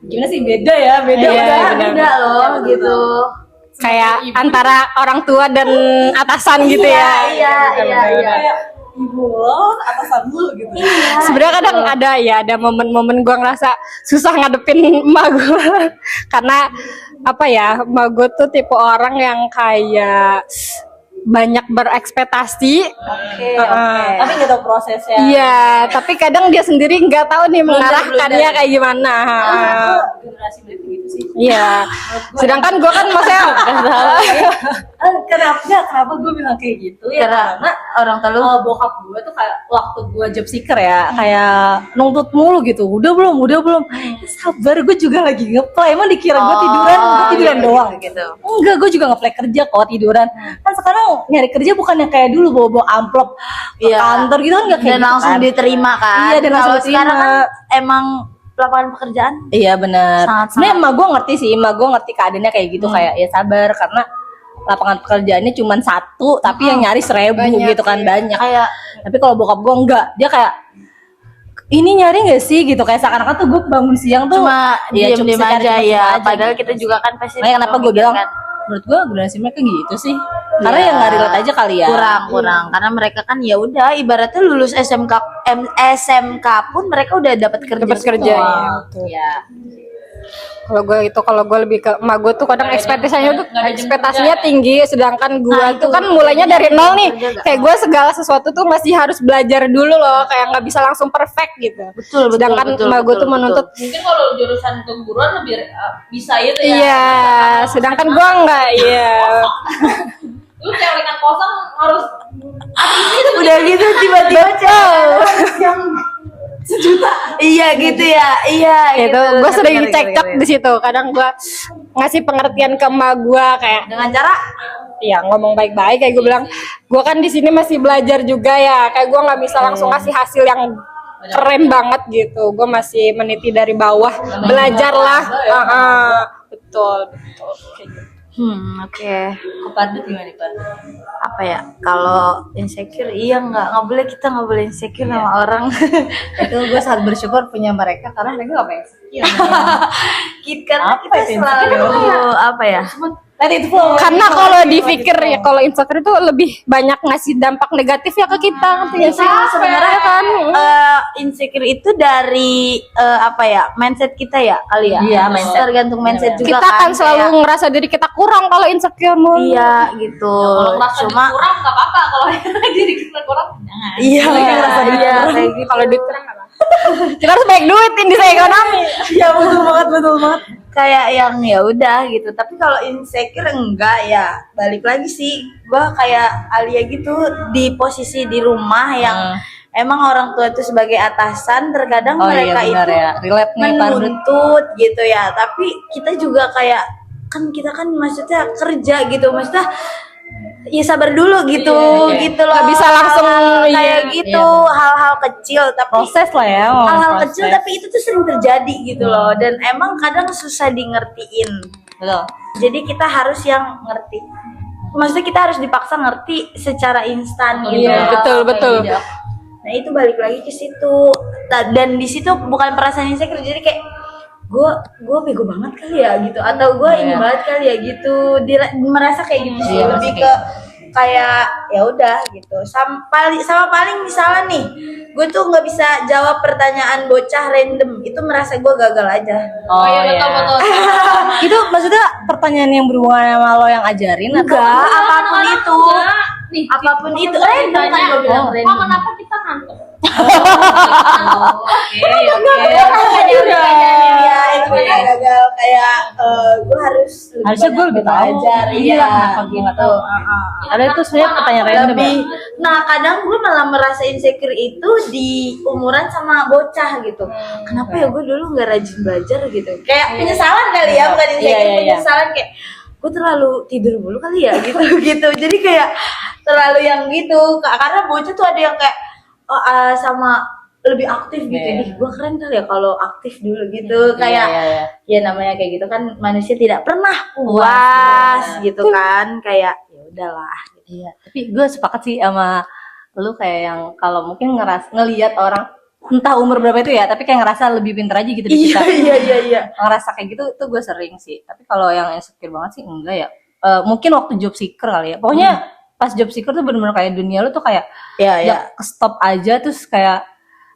gimana sih beda ya, beda Iya, udah. Beda loh gitu. Kayak antara orang tua dan atasan gitu ya. Iya. Kayak ibu lo, atasan lu gitu. Sebenarnya kadang ada momen-momen gue ngerasa susah ngadepin emak gue karena apa ya, emak gue tuh tipe orang yang kayak banyak berekspektasi. Oke. Tapi nggak tahu prosesnya. Iya, tapi kadang dia sendiri nggak tahu nih mengarahkannya kayak gimana. Generasi berarti gitu sih. Iya. Sedangkan gue kan maksudnya Kenapa gue bilang kayak gitu ya? Karena orang tua lu Bokap gue tuh kayak waktu gue job seeker ya, kayak nuntut mulu gitu. Udah belum. Sabar, gue juga lagi ngeplay. Emang dikira gue tiduran doang gitu. Enggak, gue juga ngeplay kerja kok, tiduran. Kan sekarang nyari kerja bukannya kayak dulu bawa amplop ke Iya. kantor gitu kan, nggak kayak Dan gitu langsung kan. diterima kan. Iya, dan langsung Kalau sekarang kan diterima. emang lapangan pekerjaan Iya benar. Sangat-sangat. Sebenarnya emak gue ngerti sih, emak gue ngerti keadaannya kayak gitu, kayak ya sabar karena lapangan pekerjaannya cuma satu, tapi yang nyari 1.000 gitu kan, banyak. kayak Tapi kalau bokap gue enggak, dia kayak ini nyari nggak sih gitu, kayak seakan-akan tuh gue bangun siang tuh cuma ya diem bisa cari aja cuma ya. aja Padahal gitu. kita juga kan pasti. Makanya kenapa gue bilang menurut gue generasi mereka gitu sih, karena ya nggak relate aja kali ya. kurang karena mereka kan ya udah ibaratnya lulus SMK pun mereka udah dapat kerja. dapat kerja. semua. Ya. Kalau gue lebih ke emak gue tuh kadang ekspektasinya tinggi, sedangkan gue tuh kan mulainya dari nol nih. Kayak gue segala sesuatu tuh masih harus belajar dulu loh, kayak nggak bisa langsung perfect gitu. Betul, Sedangkan emak gue tuh menuntut Mungkin kalau jurusan keguruan lebih bisa itu ya. iya, sedangkan gue enggak, iya. Lu celengan kosong harus Udah gitu tiba-tiba cewek yang sejuta. Iya gitu ya. Iya Gitu, gitu. gue sering Ngerti. cekcok di situ. Kadang gue ngasih pengertian ke emak gue kayak, Dengan cara ya ngomong baik-baik kayak gue bilang, gue kan di sini masih belajar juga ya, kayak gue nggak bisa langsung ngasih hasil yang keren banget gitu. Gue masih meniti dari bawah, belajar lah. Betul. Kayak gitu. oke. Kepadet gimana Pak? Apa ya? Kalau insecure nggak boleh, kita nggak boleh insecure sama orang. Itu gue sangat bersyukur punya mereka karena mereka gak pengen insecure. Karena Apa kita itu selalu apa ya? Let it flow. Karena kalau dipikir ya, kalau insecure itu lebih banyak ngasih dampak negatif ya ke kita, ngerti nggak sih? Sebenarnya kan. Insecure itu dari apa ya, mindset kita ya kali ya. Iya, mindset. Tergantung mindset juga Kita kan selalu kayak, ngerasa diri kita kurang kalau insecure mulu. iya gitu. kalau ngerasa Cuma kurang nggak apa-apa, kalau jadi kita kurang jangan. iya ngerasa diri iya kurang. kayak gitu. Kalau duit kurang nggak apa-apa. Kita harus baik duit ini saya ekonomi. Iya betul banget. Kayak yang ya udah gitu. Tapi kalau insecure enggak ya, balik lagi sih. Gua kayak Alia gitu di posisi di rumah yang emang orang tua itu sebagai atasan, terkadang Oh mereka iya benar itu ya. Relate nih Pardut. menuntut gitu ya. Tapi kita juga kayak kita kan maksudnya kerja gitu, maksudnya ya sabar dulu gitu, Iya. gitu loh. Nggak bisa langsung, Hal-hal kayak iya, gitu, hal-hal kecil tapi Proses lah ya. hal-hal proses. kecil tapi itu tuh sering terjadi gitu loh, dan emang kadang susah di ngertiin. Betul. Jadi kita harus yang ngerti. Maksudnya kita harus dipaksa ngerti secara instan gitu. Iya, betul. Nah itu balik lagi ke situ. Dan di situ bukan perasaan insecure, jadi kayak gue bego banget kali ya gitu, atau gue ini banget kali ya gitu. Merasa kayak gitu sih, Iya, lebih merasa ke kayak ya udah gitu. Sama paling misalnya nih, gue tuh nggak bisa jawab pertanyaan bocah random, itu merasa gue gagal aja. Oh iya, iya. betul. Itu maksudnya pertanyaan yang berhubungan sama lo yang ajarin atau? Enggak, apapun itu. Nih, Apapun itu random kan gue bilang Kok random. kenapa kita ngantuk? Oke. Iya, itu gagal gue harus Harusnya gue lebih tahu. belajar. Iya, kenapa gue nggak tahu. Ada itu sebenarnya pertanyaan random. Lebih, nah kadang gue malah merasa insecure itu di umuran sama bocah gitu. Kenapa ya gue dulu nggak rajin belajar gitu? Kayak penyesalan kali ya, bukan insecure, Iya. penyesalan kayak gue terlalu tidur mulu kali ya gitu gitu. Jadi kayak terlalu yang gitu. Karena bocah tuh ada yang kayak sama lebih aktif gitu. Ih, gue keren kali ya kalau aktif dulu gitu. Kayak ya namanya kayak gitu kan, manusia tidak pernah puas gitu kan. Kayak ya udahlah. Iya, tapi gue sepakat sih sama lu kayak yang kalau mungkin ngelihat orang entah umur berapa itu ya, tapi kayak ngerasa lebih pintar aja gitu di kita. Iya. Ngerasa kayak gitu tuh gue sering sih. Tapi kalau yang insecure banget sih enggak ya. Mungkin waktu job seeker kali ya. Pokoknya pas job seeker tuh bener-bener kayak dunia lu tuh kayak Iya. ke stop aja, terus kayak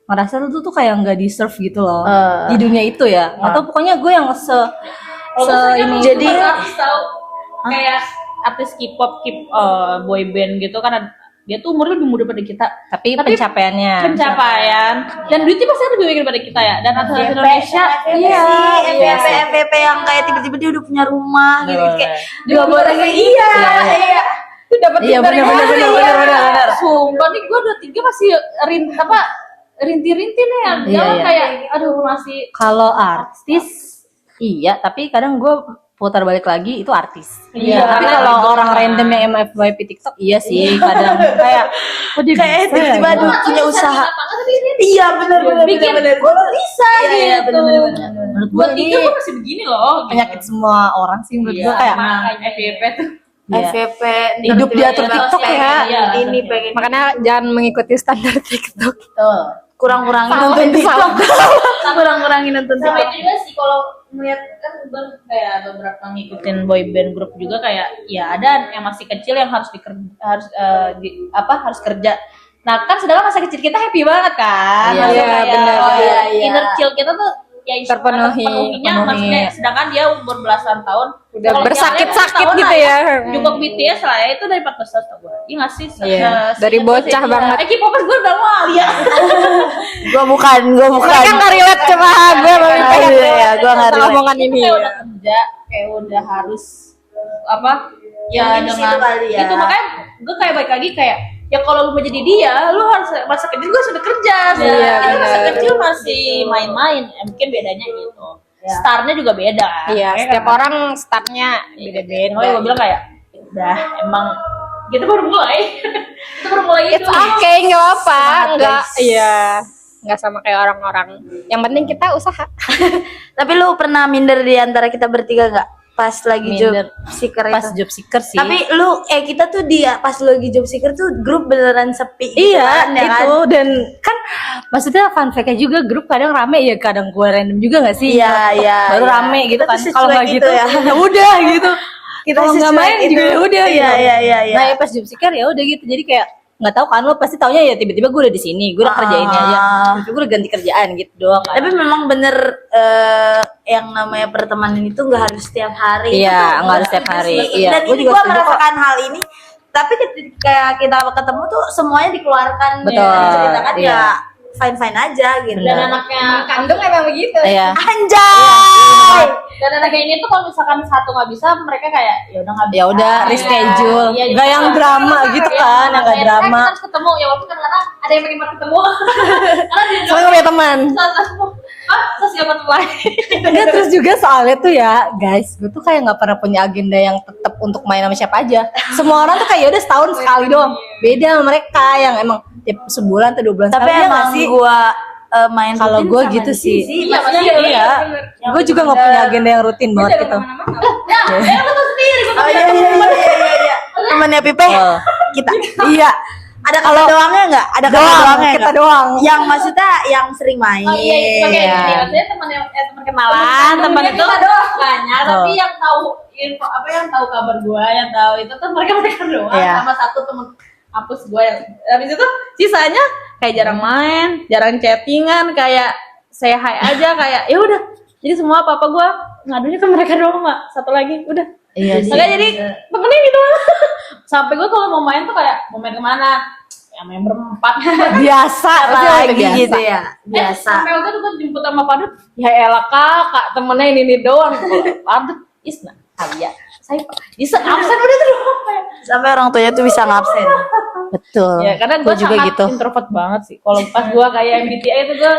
ngerasa lu tuh kayak nggak deserve gitu loh di dunia itu ya. Atau pokoknya gue yang ini Jadi artis tahu kayak artis K-pop, boy band gitu kan, dia tuh umurnya lebih muda pada kita, tapi pencapaiannya pencapaian dan duitnya pasti lebih banyak daripada kita ya. Dan artis Indonesia FVP yang kayak tiba-tiba dia udah punya rumah gitu kayak juga boleh kayak iya. itu dapat Iya, benar. Sumpah nih gue 23 masih rinti-rinti nih ya. Jangan kayak aduh masih kalau artis iya, tapi kadang gue putar balik lagi itu artis. Iya. Tapi kalau orang random yang FYP TikTok iya sih kadang kayak kayak tiba-tiba aduh punya usaha. Iya benar. bikin gue tuh bisa Iya, gitu. menurut gue Buat ini tiga gue masih begini loh. penyakit semua orang sih menurut gue kayak makanya FYP tuh iya. FVP Hidup diatur TikTok ya. Ini pengen Makanya jangan mengikuti standar TikTok. kurang-kurangin Salah, nonton itu TikTok. Kurang-kurangin nonton sama TikTok. itu juga sih kalau melihat kan bang kayak beberapa ngikutin boy band grup juga kayak ya ada yang masih kecil yang harus harus kerja. Nah kan sedangkan masa kecil kita happy banget kan. Iya, Maksudnya iya, kayak, benar. Iya. inner chill kita tuh ya Terpenuhi. maksudnya sedangkan dia umur belasan tahun Udah kalau bersakit-sakit misalnya gitu ya. Jungkook BTS lah ya itu dari 14 tahun tau gue. Iya nggak sih? Iya, dari bocah banget. K-popers gue udah mau ya. Gue bukan. Mereka nggak relate sama gue Iya, gue nggak relate. omongan ini. Kayak udah kerja, kayak udah harus apa? Ya Yang di dengan situ kali ya. itu makanya gue kayak balik lagi kayak ya kalau lu mau jadi dia, lu harus masa kecil gue sudah kerja. Iya, Dia masa benar. kecil masih main-main. Mungkin bedanya gitu. Startnya juga beda. Iya, Kayak setiap kan- orang startnya beda-beda. Makanya gue bilang kayak udah emang kita baru mulai. Kita baru mulai It's itu. okay, nggak apa-apa, Semangat, nggak, guys. iya, nggak sama kayak orang-orang. Yang penting kita usaha. Tapi lu pernah minder di antara kita bertiga nggak? Pas lagi job Minder. seeker pas itu. job seeker sih. Tapi lu kita tuh pas lu lagi job seeker tuh grup beneran sepi. gitu iya kan, ya kan? itu dan kan maksudnya fun fact-nya juga grup kadang rame ya kadang gue random juga nggak sih. Iya, Baru iya. rame gitu Kita kan. tuh Kalau nggak secuek gitu itu ya. ya udah gitu. Kita Kalau nggak secuek main itu. juga ya udah Iya, gitu. iya. Nah ya pas job seeker ya udah gitu. Jadi kayak nggak tahu kan lo pasti taunya ya tiba-tiba gue udah di sini, gue udah kerja ini aja. Tiba-tiba gue udah ganti kerjaan gitu doang kan. Tapi memang bener yang namanya pertemanan itu nggak harus setiap hari. Iya, Itu nggak harus setiap hari. Iya, Dan gua ini juga gue setuju kok. merasakan hal ini. Tapi ketika kita ketemu tuh semuanya dikeluarkan. Betul, Ceritakan iya. ya fine-fine aja gitu. Dan anaknya Kandung emang begitu. Iya. Anjay. dan anaknya ini tuh kalau misalkan satu nggak bisa mereka kayak ya udah nggak bisa. Ya udah reschedule. Iya, Nggak yang drama gitu kan, yang nggak drama. Kita harus ketemu ya waktu kan karena ada yang pengen banget ketemu. Karena dia Soalnya gue punya teman. terus siapa tuh lain. Enggak, terus juga soalnya tuh ya guys, gue tuh kayak nggak pernah punya agenda yang tetap untuk main sama siapa aja. Semua orang tuh kayak ya udah setahun sekali doang. Beda sama mereka yang emang tiap sebulan atau 2 bulan Tapi sekali. Iya emang nggak sih? gua main Kalau rutin gue sama gitu dia sih. Iya, Maksudnya pasti iya. Gue juga nggak punya agenda yang rutin banget gitu. Ya, lu tuh sendiri gue Oh iya. Temennya Pipe Oh. kita. Iya. Ada kakak doangnya nggak? Ada kakak Doang, doangnya kita nggak? doang. Yang maksudnya yang sering main. Oh iya, oke ini maksudnya teman kenalan, teman itu banyak, tapi Oh. yang tahu info apa yang tahu kabar gua, yang tahu itu tuh mereka doang, Iya. sama satu temen hapus gua yang habis itu sisanya kayak jarang main, jarang chattingan, kayak say hi aja kayak ya udah. Jadi semua apa gua ngadunya ke mereka doang, Mak. Satu lagi udah. Iya sih. Makanya jadi temenin gitu. Sampai gua kalau mau main tuh kayak mau main kemana? sama yang berempat. Biasa Apalagi biasa. gitu ya. Biasa. Sampai waktu itu gue jemput sama Padut, ya elah kakak temennya ini doang. Kalau Padut, Isna, Alia, saya Isna absen udah tuh doang. Sampai orang tuanya tuh bisa ngabsen. Betul. Ya karena gue Gua juga sangat gitu. introvert banget sih. Kalau pas gue kayak MBTI itu gue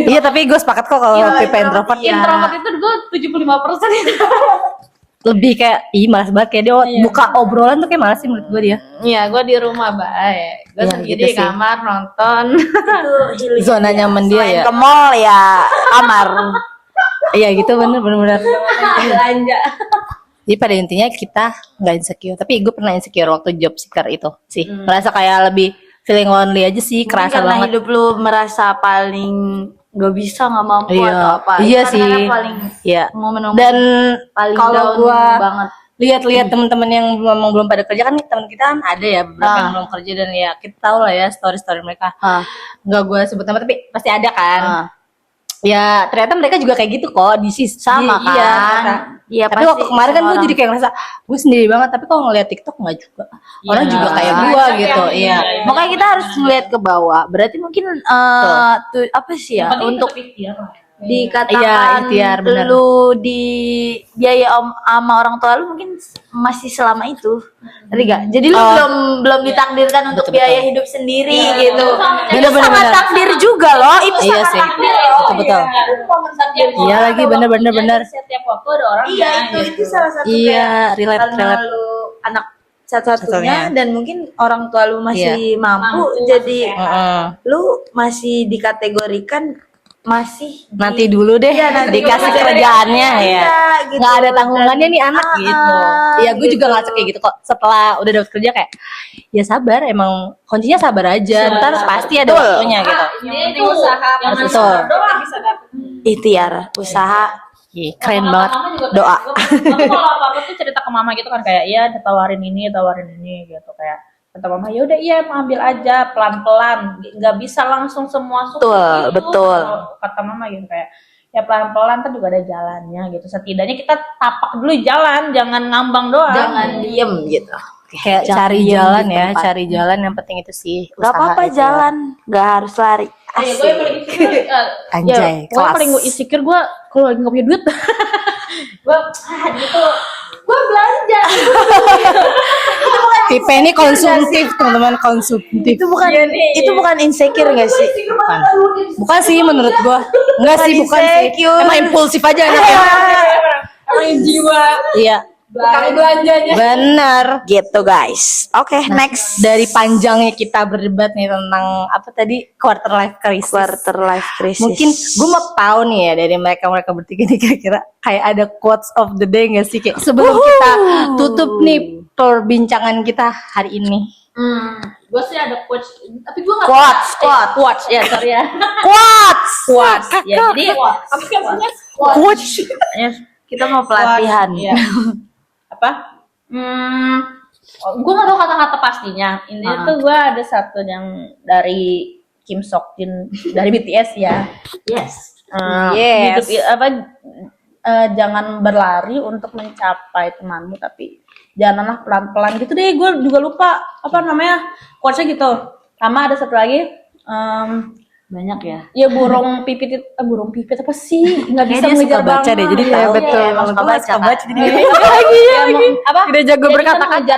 Iya, tapi gue sepakat kok kalau tipe introvert Iya. introvert itu gue 75% itu. lebih kayak malas banget kayak dia buka obrolan tuh kayak malas sih menurut gue dia. Iya, gue di rumah baik. Gue Iya, sendiri gitu di sih. kamar nonton. Itu healing. Zona nyaman dia Selain ya. ke mall ya kamar. Iya gitu bener. Belanja. Jadi pada intinya kita nggak insecure, tapi gue pernah insecure waktu job seeker itu sih. Merasa kayak lebih feeling lonely aja sih, Mungkin kerasa karena banget. hidup lu merasa paling gak bisa, gak mampu Iya. atau apa. Iya Itu sih. kadang-kadang paling Iya. momen-momen Dan paling kalau down gua banget. lihat-lihat teman-teman yang memang belum pada kerja kan nih, teman kita kan ada ya beberapa yang belum kerja, dan ya kita tahu lah ya story-story mereka. Ah. Nggak gue sebut nama tapi pasti ada kan. Ah. Ya ternyata mereka juga kayak gitu kok di sisi Sama iya, kan? ternyata. Iya, Tapi pasti waktu kemarin kan semua gue orang. jadi kayak ngerasa gue sendiri banget, tapi kalau ngeliat TikTok nggak juga. Orang Iya. juga kayak gue Banyak gitu. yang- Iya. iya. Makanya kita harus ngeliat ke bawah. Berarti mungkin tuh apa sih ya, untuk dikatakan Iya, ikhtiar, benar. lu di biaya sama orang tua lu mungkin masih selama itu. Ngerti gak? Jadi lu belum ditakdirkan untuk Betul, biaya hidup sendiri gitu. Bener, Itu sangat bener. takdir juga loh. Itu Iya sangat sih. takdir. Betul. Iya lagi, bener. Setiap waktu ada orang. Iya, itu salah satu Iya, kayak karena relate. lu anak satu-satunya Satunya. dan mungkin orang tua lu masih mampu, Mampu, jadi Heeh. lu masih dikategorikan masih Nanti dulu deh Iya, nanti dikasih dulu. kerjaannya ya. Iya, gitu. Nggak ada tanggungannya nih anak Ah, gitu. Iya, gue juga gitu. ngerasa kayak gitu kok. Setelah udah dapet kerja kayak ya sabar, emang kuncinya sabar aja. Ntar pasti ada waktunya gitu. Dia itu usaha. Betul. Doang bisa dapet. ikhtiar usaha. Ih, keren banget. Mama juga Doa. Aku kalau apa-apa tuh cerita ke mama gitu kan, kayak iya tawarin ini gitu, kayak kata mama ya udah iya ambil aja pelan-pelan, nggak bisa langsung semua sukses Betul, gitu. betul. Kalau kata mama gitu kayak ya pelan-pelan kan juga ada jalannya gitu, setidaknya kita tapak dulu jalan, jangan ngambang doang. Jangan diem gitu. Kayak Jangan cari diem jalan di ya, tempat. cari jalan yang penting itu sih. Gak usaha apa-apa itu. jalan, gak harus lari. Gue yang Asik. paling insecure, Anjay, ya, gue kelas. paling gue insecure gue kalau lagi nggak punya duit, gue gitu, gue belanja. Tipe ini konsumtif, teman-teman, konsumtif. Itu bukan itu bukan insecure gak sih? Bukan. Bukan sih menurut gua. Enggak sih, bukan sih. insecure. Emang impulsif aja anaknya. Orang jiwa Iya. tukang belanjanya. Benar. Gitu guys. Oke, next. Dari panjangnya kita berdebat nih tentang apa tadi, quarter life crisis. Quarter life crisis. Mungkin gue mau tahu nih ya dari mereka bertiga nih, kira-kira kayak ada quotes of the day nggak sih, kayak sebelum kita tutup nih perbincangan kita hari ini. Gue sih ada quotes, tapi gue nggak Quotes. ya sorry ya. Quotes. Ya jadi apa sih maksudnya? Quotes. Ya, kita mau pelatihan. Iya. Apa? Gue nggak tahu kata-kata pastinya. Intinya tuh gue ada satu yang dari Kim Sok Jin dari BTS ya. Yes. Yes. Jangan berlari untuk mencapai temanmu, tapi jalanlah pelan-pelan gitu deh. Gue juga lupa apa namanya quotesnya gitu. Sama ada satu lagi. Banyak ya. Ya burung pipit apa sih? Nggak bisa Kayaknya dia mengejar suka baca bangun. deh, jadi Iya, tahu. betul. emang suka Gua baca, suka Kak. baca jadi Apa? Tidak jago Dia berkata-kata. bisa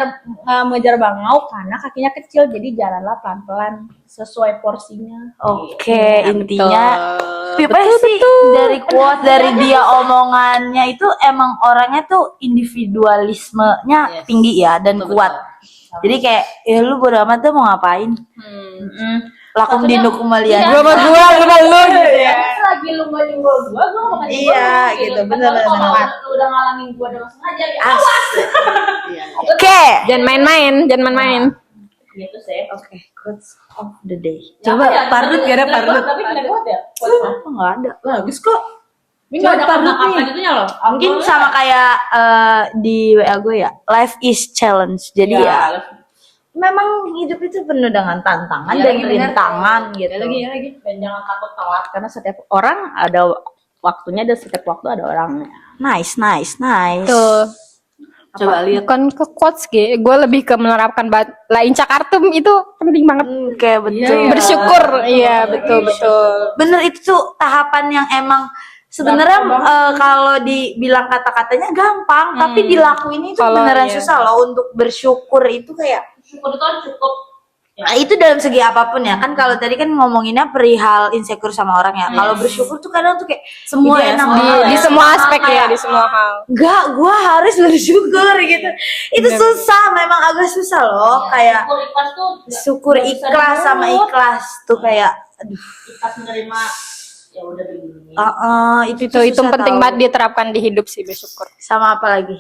mengejar bangau karena kakinya kecil, jadi jalanlah pelan-pelan sesuai porsinya. Oke, intinya Betul. Pipa sih dari quote dari dia omongannya itu emang orangnya tuh individualismenya tinggi ya dan kuat. Jadi kayak ya lu bodo amat deh mau ngapain. Lakum Maksudnya, dinukum kalian. iya. Gua sama lu gitu ya. Lagi lu mau nyenggol gua mau ngasih Iya, gitu, bener. Kalau lu udah ngalangin gua dengan sengaja ya. Oke. Jangan main-main. Gitu sih. Oke, quotes of the day. Coba Pardut, gak ada Pardut. Tapi nggak kuat ya. Apa enggak ada? Bagus kok. Ini nggak ada kata-kata gitunya loh. Mungkin sama kayak di WA gue ya. Life is challenge. Jadi ya memang hidup itu penuh dengan tantangan Iya, dan bener. rintangan gitu. lagi dan jangan takut telat karena setiap orang ada waktunya dan setiap waktu ada orangnya. Nice. Tuh. Coba lihat. Bukan ke quotes gue lebih ke menerapkan la in Jakartum itu penting banget. Kayak betul. Bersyukur, iya betul. Bener itu tuh tahapan yang emang sebenarnya kalau dibilang kata-katanya gampang, tapi dilakuin itu Kalau beneran iya. susah loh untuk bersyukur itu kayak. Syukur itu kan cukup. Nah, itu dalam segi apapun ya kan kalau tadi kan ngomonginnya perihal insecure sama orang ya. Kalau bersyukur tuh kadang tuh kayak Semua ya, enak semua banget. hal Di ya. semua aspek ya, di semua hal. Enggak, gua harus bersyukur gitu. Itu susah, memang agak susah loh. Kayak Syukur ikhlas tuh syukur nggak bisa ikhlas sama diurut. ikhlas tuh kayak aduh. Ikhlas menerima ya udah begini. Itu Itu susah penting tahu. banget diterapkan di hidup sih bersyukur. Sama apa lagi?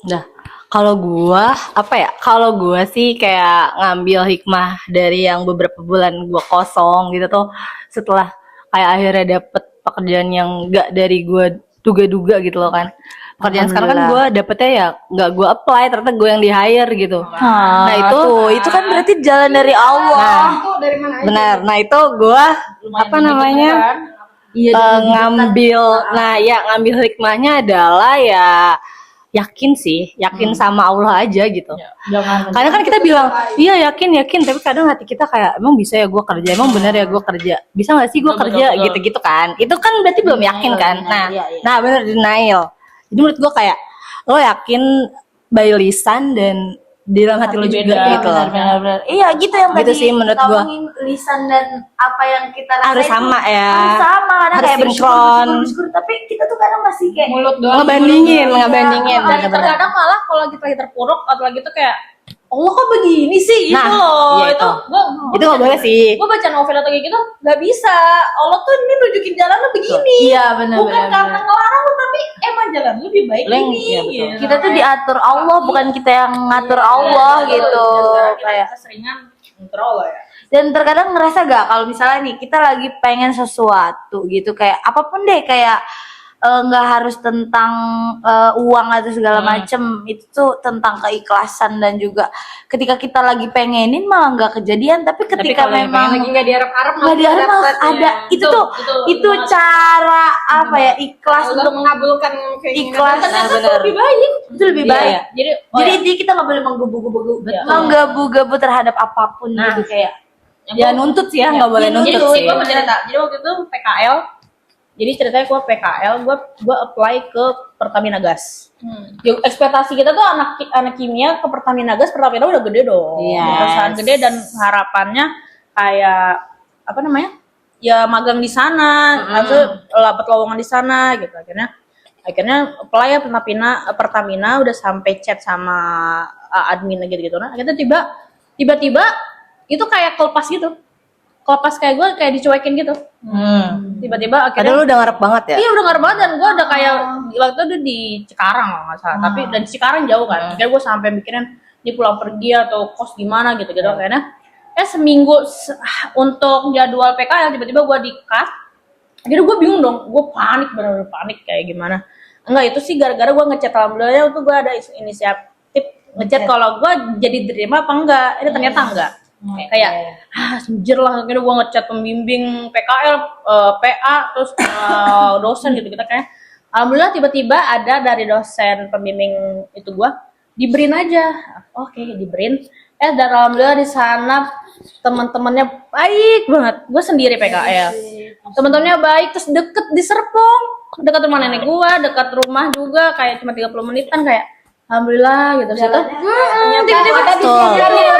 Nah, kalau gua apa ya? Kalau gua sih kayak ngambil hikmah dari yang beberapa bulan gua kosong gitu tuh, setelah kayak akhirnya dapet pekerjaan yang enggak dari gua duga-duga gitu loh kan. Pekerjaan sekarang kan gua dapetnya ya nggak gua apply, ternyata gua yang di hire gitu. Nah itu kan berarti jalan dari Allah. Itu dari mana aja? benar. Nah itu gua apa namanya? Ngambil, nah ya ngambil hikmahnya adalah ya yakin sama Allah aja gitu. Jangan Kadang kan kita bilang iya yakin, tapi kadang hati kita kayak emang bisa ya gue kerja, emang bener ya gue kerja, bisa nggak sih gue kerja betul. gitu-gitu kan? Itu kan berarti belum yakin kan? Nah bener, denial. Jadi menurut gue kayak lo yakin by lisan dan di dalam hati lo juga beda, gitu. Benar-benar. Iya gitu yang Gitu tadi sih menurut kita gua. omongin lisan dan apa yang kita rasain Harus tuh sama ya. Harus sama, karena Harus kayak sinkron. bersyukur, tapi kita tuh kadang masih kayak Mulut doang. Ngebandingin. Terkadang malah kalau lagi terpuruk atau lagi tuh kayak Allah kok begini sih gitu Nah, loh. iya Itu itu. gua Itu nggak boleh sih. Gue baca novel atau kayak gitu nggak bisa. Allah tuh ini nunjukin jalannya begini. iya benar. Bukan karena ngelarang lu, tapi emang jalan lu lebih baik Leng, ini. iya, betul. gitu. Kita tuh diatur Allah, bukan kita yang ngatur Allah gitu. Kayak keseringan ngatur Allah ya. dan terkadang ngerasa gak kalau misalnya nih kita lagi pengen sesuatu gitu kayak apapun deh kayak nggak harus tentang uang atau segala macem, itu tuh tentang keikhlasan dan juga ketika kita lagi pengenin malah nggak kejadian, tapi ketika kalau yang memang Lagi nggak diharap-harap nggak diharap ada itu tuh itu cara apa ya ikhlas untuk untuk mengabulkan keinginan. ikhlas benar. lebih baik, itu lebih Iya, baik. iya. Jadi Jadi intinya kita nggak boleh menggebu-gebu terhadap apapun gitu kayak Ya nuntut sih ya, nggak boleh nuntut sih. gue mau cerita. Jadi waktu itu PKL. Jadi ceritanya gue PKL, gue apply ke Pertamina Gas. Jadi, ekspektasi kita tuh anak kimia ke Pertamina Gas udah gede dong. Yes. Perusahaan gede dan harapannya kayak apa namanya? Ya magang di sana, atau dapat lowongan di sana gitu. Akhirnya apply ya Pertamina udah sampai chat sama admin gitu. Nah, akhirnya tiba-tiba itu kayak kelepas gitu. Kelepas kayak gue kayak dicuekin gitu. Tiba-tiba akhirnya Padahal lu udah ngarep banget ya. iya udah ngarep banget, dan gue udah kayak waktu itu di Cikarang kalau nggak salah, tapi dan Cikarang jauh kan, akhirnya gue sampai mikirin ini pulang pergi atau kos gimana gitu akhirnya seminggu untuk jadwal PKL tiba-tiba gue di-cut. Akhirnya gue bingung dong, gue bener-bener panik kayak gimana. Enggak, itu sih gara-gara gue ngechat, alhamdulillah untuk gue ada inisiatif ngechat kalau gue jadi diterima apa enggak. Ini ternyata enggak. Kayak sejujur lah, akhirnya gue ngechat pembimbing PKL, PA, terus dosen gitu kayak. Alhamdulillah tiba-tiba ada dari dosen pembimbing itu gue dibrin aja. Oke, dibrin. Dan alhamdulillah di sana teman-temannya baik banget. Gue sendiri PKL. Teman-temannya baik, terus deket di Serpong, dekat rumah nenek gue, dekat rumah juga, kayak cuma 30 menitan kayak. Alhamdulillah gitu. Tiba-tiba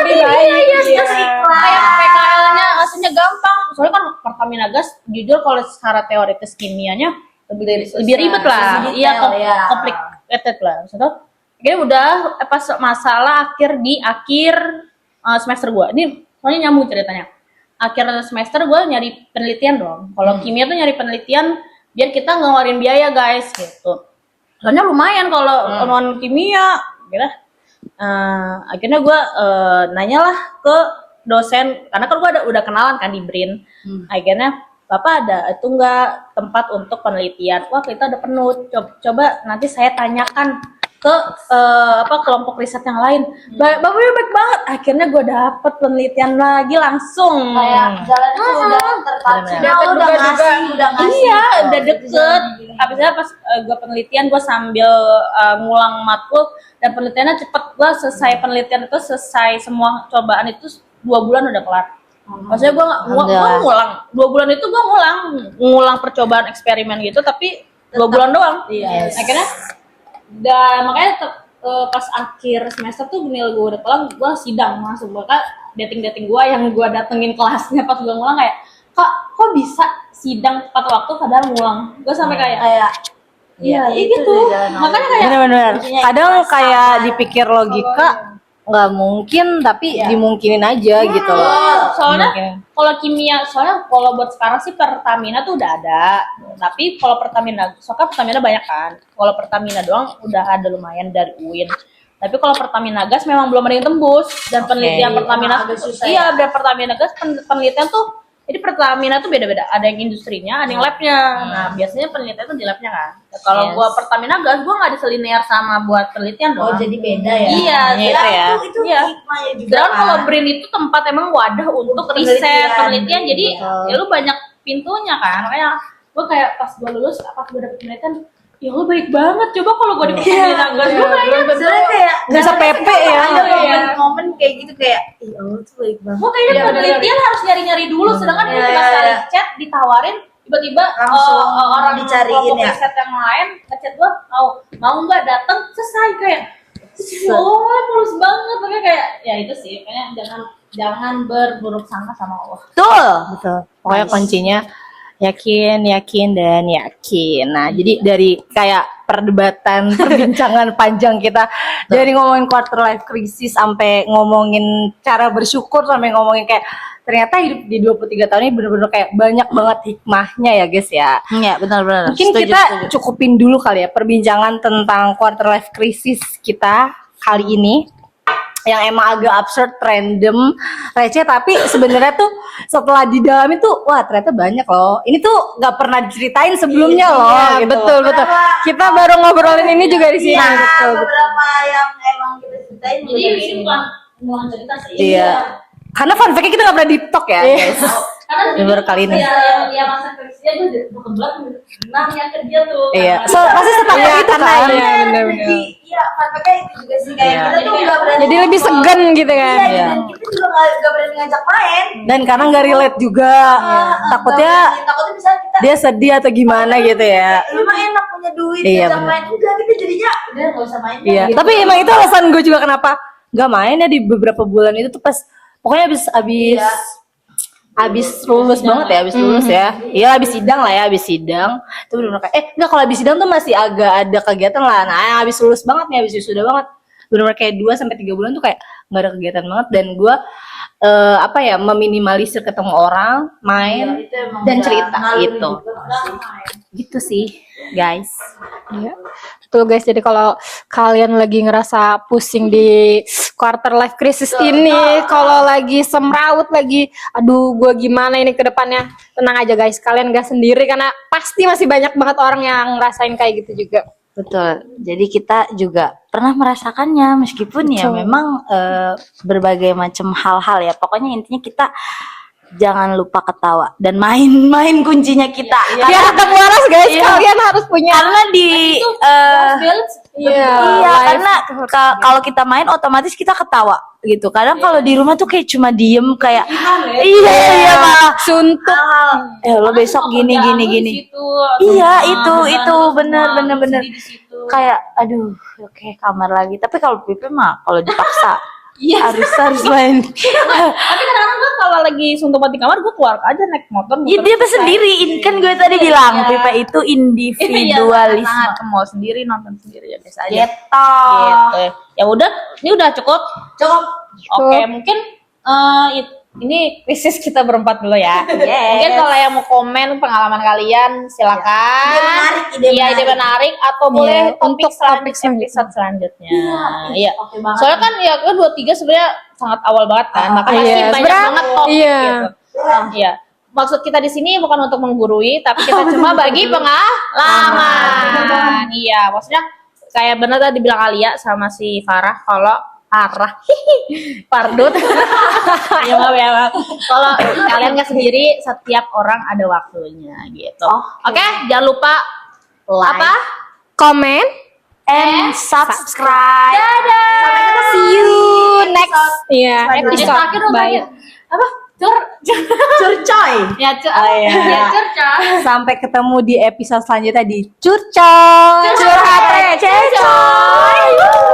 lebih baik. Kayak PKL-nya rasanya gampang. Soalnya kan Pertamina Gas jujur kalau secara teoritis kimianya lebih ribet lah. Iya, complicated lah. Maksudnya akhirnya udah pas masalah di akhir semester gue. Ini soalnya nyambung ceritanya. Akhir semester gue nyari penelitian dong. Kalau kimia tuh nyari penelitian biar kita ngeluarin biaya guys gitu. Soalnya lumayan kalau non kimia gitu. Akhirnya gue nanyalah ke dosen, karena kan gue udah kenalan kan di BRIN. Akhirnya Bapak ada itu enggak tempat untuk penelitian? Wah kita ada penuh. Coba nanti saya tanyakan ke kelompok riset yang lain. Bapaknya baik banget. Akhirnya gue dapet penelitian lagi langsung. Kayak jalan itu udah tertarik, udah ngasih. Iya, udah deket. Habisnya pas gue penelitian, gue sambil ngulang matkul dan penelitiannya cepet. Gue selesai penelitian itu, selesai semua cobaan itu 2 bulan udah kelar. Maksudnya gue ngulang 2 bulan itu gue ngulang percobaan eksperimen gitu, tapi 2 bulan doang. Yes. Akhirnya makanya pas akhir semester tuh nilai gue udah kelar, gue sidang langsung. Bahkan dating gue yang gue datengin kelasnya pas gue ngulang kayak, kok bisa sidang tepat waktu padahal ngulang. Gue sampai kayak iya gitu. Makanya kayak Bener-bener. Kadang kayak dipikir logika nggak mungkin, tapi dimungkinin aja gitu loh. soalnya kalau buat sekarang sih Pertamina tuh udah ada, tapi kalau Pertamina banyak kan. Kalau Pertamina doang udah ada lumayan dari UIN, tapi kalau Pertamina Gas memang belum ada yang tembus. Dan penelitian Pertamina dan Pertamina Gas penelitian tuh, jadi Pertamina tuh beda-beda, ada yang industrinya, ada yang labnya. Nah biasanya penelitian tuh di labnya kan. Kalau gua Pertamina Gas, gua nggak diselinear sama buat penelitian doang. jadi beda ya. Iya, gitu ya. Itu Iya. hikmahnya juga. Dan kalau BRIN itu tempat emang wadah untuk riset, penelitian, jadi ya lu banyak pintunya kan. Makanya gue kayak pas gue lulus, pas gue dapet penelitian, ya lu baik banget. Coba kalau gue di Pertamina Gas, gue kayaknya Sebenarnya kayak Nggak se-PP ya. Ada momen-momen kayak gitu kayak, ih Allah tuh baik banget. gue kayaknya penelitian harus nyari-nyari dulu. Sedangkan gue cuma sekali chat, ditawarin, tiba-tiba Langsung orang dicariin kelompok ya? riset yang lain ngechat gue, mau nggak datang, selesai. Kayak oh mulus banget. Makanya kayak ya itu sih, kayaknya jangan berburuk sangka sama Allah. Betul. Pokoknya kuncinya yakin, dan yakin. Nah, jadi dari kayak perdebatan, perbincangan panjang kita dari ngomongin quarter life crisis sampai ngomongin cara bersyukur, sampai ngomongin kayak ternyata hidup di 23 tahun ini bener-bener kayak banyak banget hikmahnya ya guys ya. Iya, benar-benar. Mungkin kita cukupin dulu kali ya perbincangan tentang quarter life crisis kita kali ini, yang emang agak absurd, random, receh, tapi sebenarnya tuh setelah didalami tuh wah ternyata banyak loh. Ini tuh nggak pernah diceritain sebelumnya loh. Gitu. Betul. Kita baru ngobrolin ini juga di sini. Betul. Beberapa yang emang kita ceritain Jadi di sini bukan ngulang cerita sih. Iya. Karena fun fact-nya kita nggak pernah deep talk ya, guys. Karena Baru kali ini. yang masa kerja gue kebetulan nanya kerja tuh. Iya. So pasti setakut itu kan. Iya, benar-benar. Iya, fakta itu juga sih kayak Iya. kita tuh nggak berani. Jadi lebih segan gitu kan. Iya, dan kita juga nggak berani ngajak main. Dan karena nggak relate juga, takutnya Takutnya bisa kita dia sedih atau gimana gitu ya. emang enak punya duit Iya, ngajak bener. main. Udah kita jadinya udah nggak usah main. Iya, Gitu. tapi emang itu alasan gue juga kenapa nggak main ya di beberapa bulan itu tuh pas pokoknya abis lulus banget ya, abis lulus ya. Iya, abis sidang lah ya, abis sidang. Itu bener-bener kayak enggak, kalau abis sidang tuh masih agak ada kegiatan lah. Nah, abis lulus banget nih, abis wisuda banget. Bener-bener kayak 2 sampai 3 bulan tuh kayak nggak ada kegiatan banget, dan gue meminimalisir ketemu orang, main Itu emang dan udah cerita ngalur gitu. juga sih. Gitu sih, guys. Iya. Betul guys, jadi kalau kalian lagi ngerasa pusing di quarter life crisis ini, kalau lagi semrawut lagi, aduh gue gimana ini ke depannya, tenang aja guys, kalian gak sendiri karena pasti masih banyak banget orang yang ngerasain kayak gitu juga. Betul. Jadi kita juga pernah merasakannya meskipun ya memang berbagai macam hal-hal ya. Pokoknya intinya kita jangan lupa ketawa dan main kuncinya kita. Biar tetap waras guys, kalian harus punya. Karena di Iya, iya life karena itu harus kalau kita main otomatis kita ketawa gitu. Kadang kalau di rumah tuh kayak cuma diem kayak iya malah suntuk. lo besok gini. Iya itu bener kayak aduh oke kamar lagi. Tapi kalau Pipi mah kalau dipaksa harus main. Tapi kadang-kadang gue kalau lagi suntuk di kamar, gue keluar aja naik motor. Iya dia sendiri. Kan gue tadi bilang Pipi itu individualis. Sangat ke mall sendiri, nonton sendiri ya biasa aja. Gitu. Gitu. Ya udah, ini udah cukup. Oke, mungkin ini krisis kita berempat dulu ya. Mungkin kalau yang mau komen pengalaman kalian silakan. Ide menarik atau boleh topik episode selanjutnya. Iya. Soalnya kan ya kan 23 sebenarnya sangat awal banget kan. Maka pasti banyak banget topik gitu. Iya. Maksud kita di sini bukan untuk menggurui, tapi kita cuma bagi pengalaman. Iya, maksudnya kayak bener tadi bilang Alia sama si Farah kalau Pardut. Ya maaf ya, maaf. Kalau kalian nggak sendiri, setiap orang ada waktunya gitu. Oke, jangan lupa Like. apa? Komen. And subscribe. Dadah. See you next episode. Terakhir dong, Bye. apa? Curcoy. Ya, iya. curcol. Sampai ketemu di episode selanjutnya di Curcoy. Curhat receh, coy.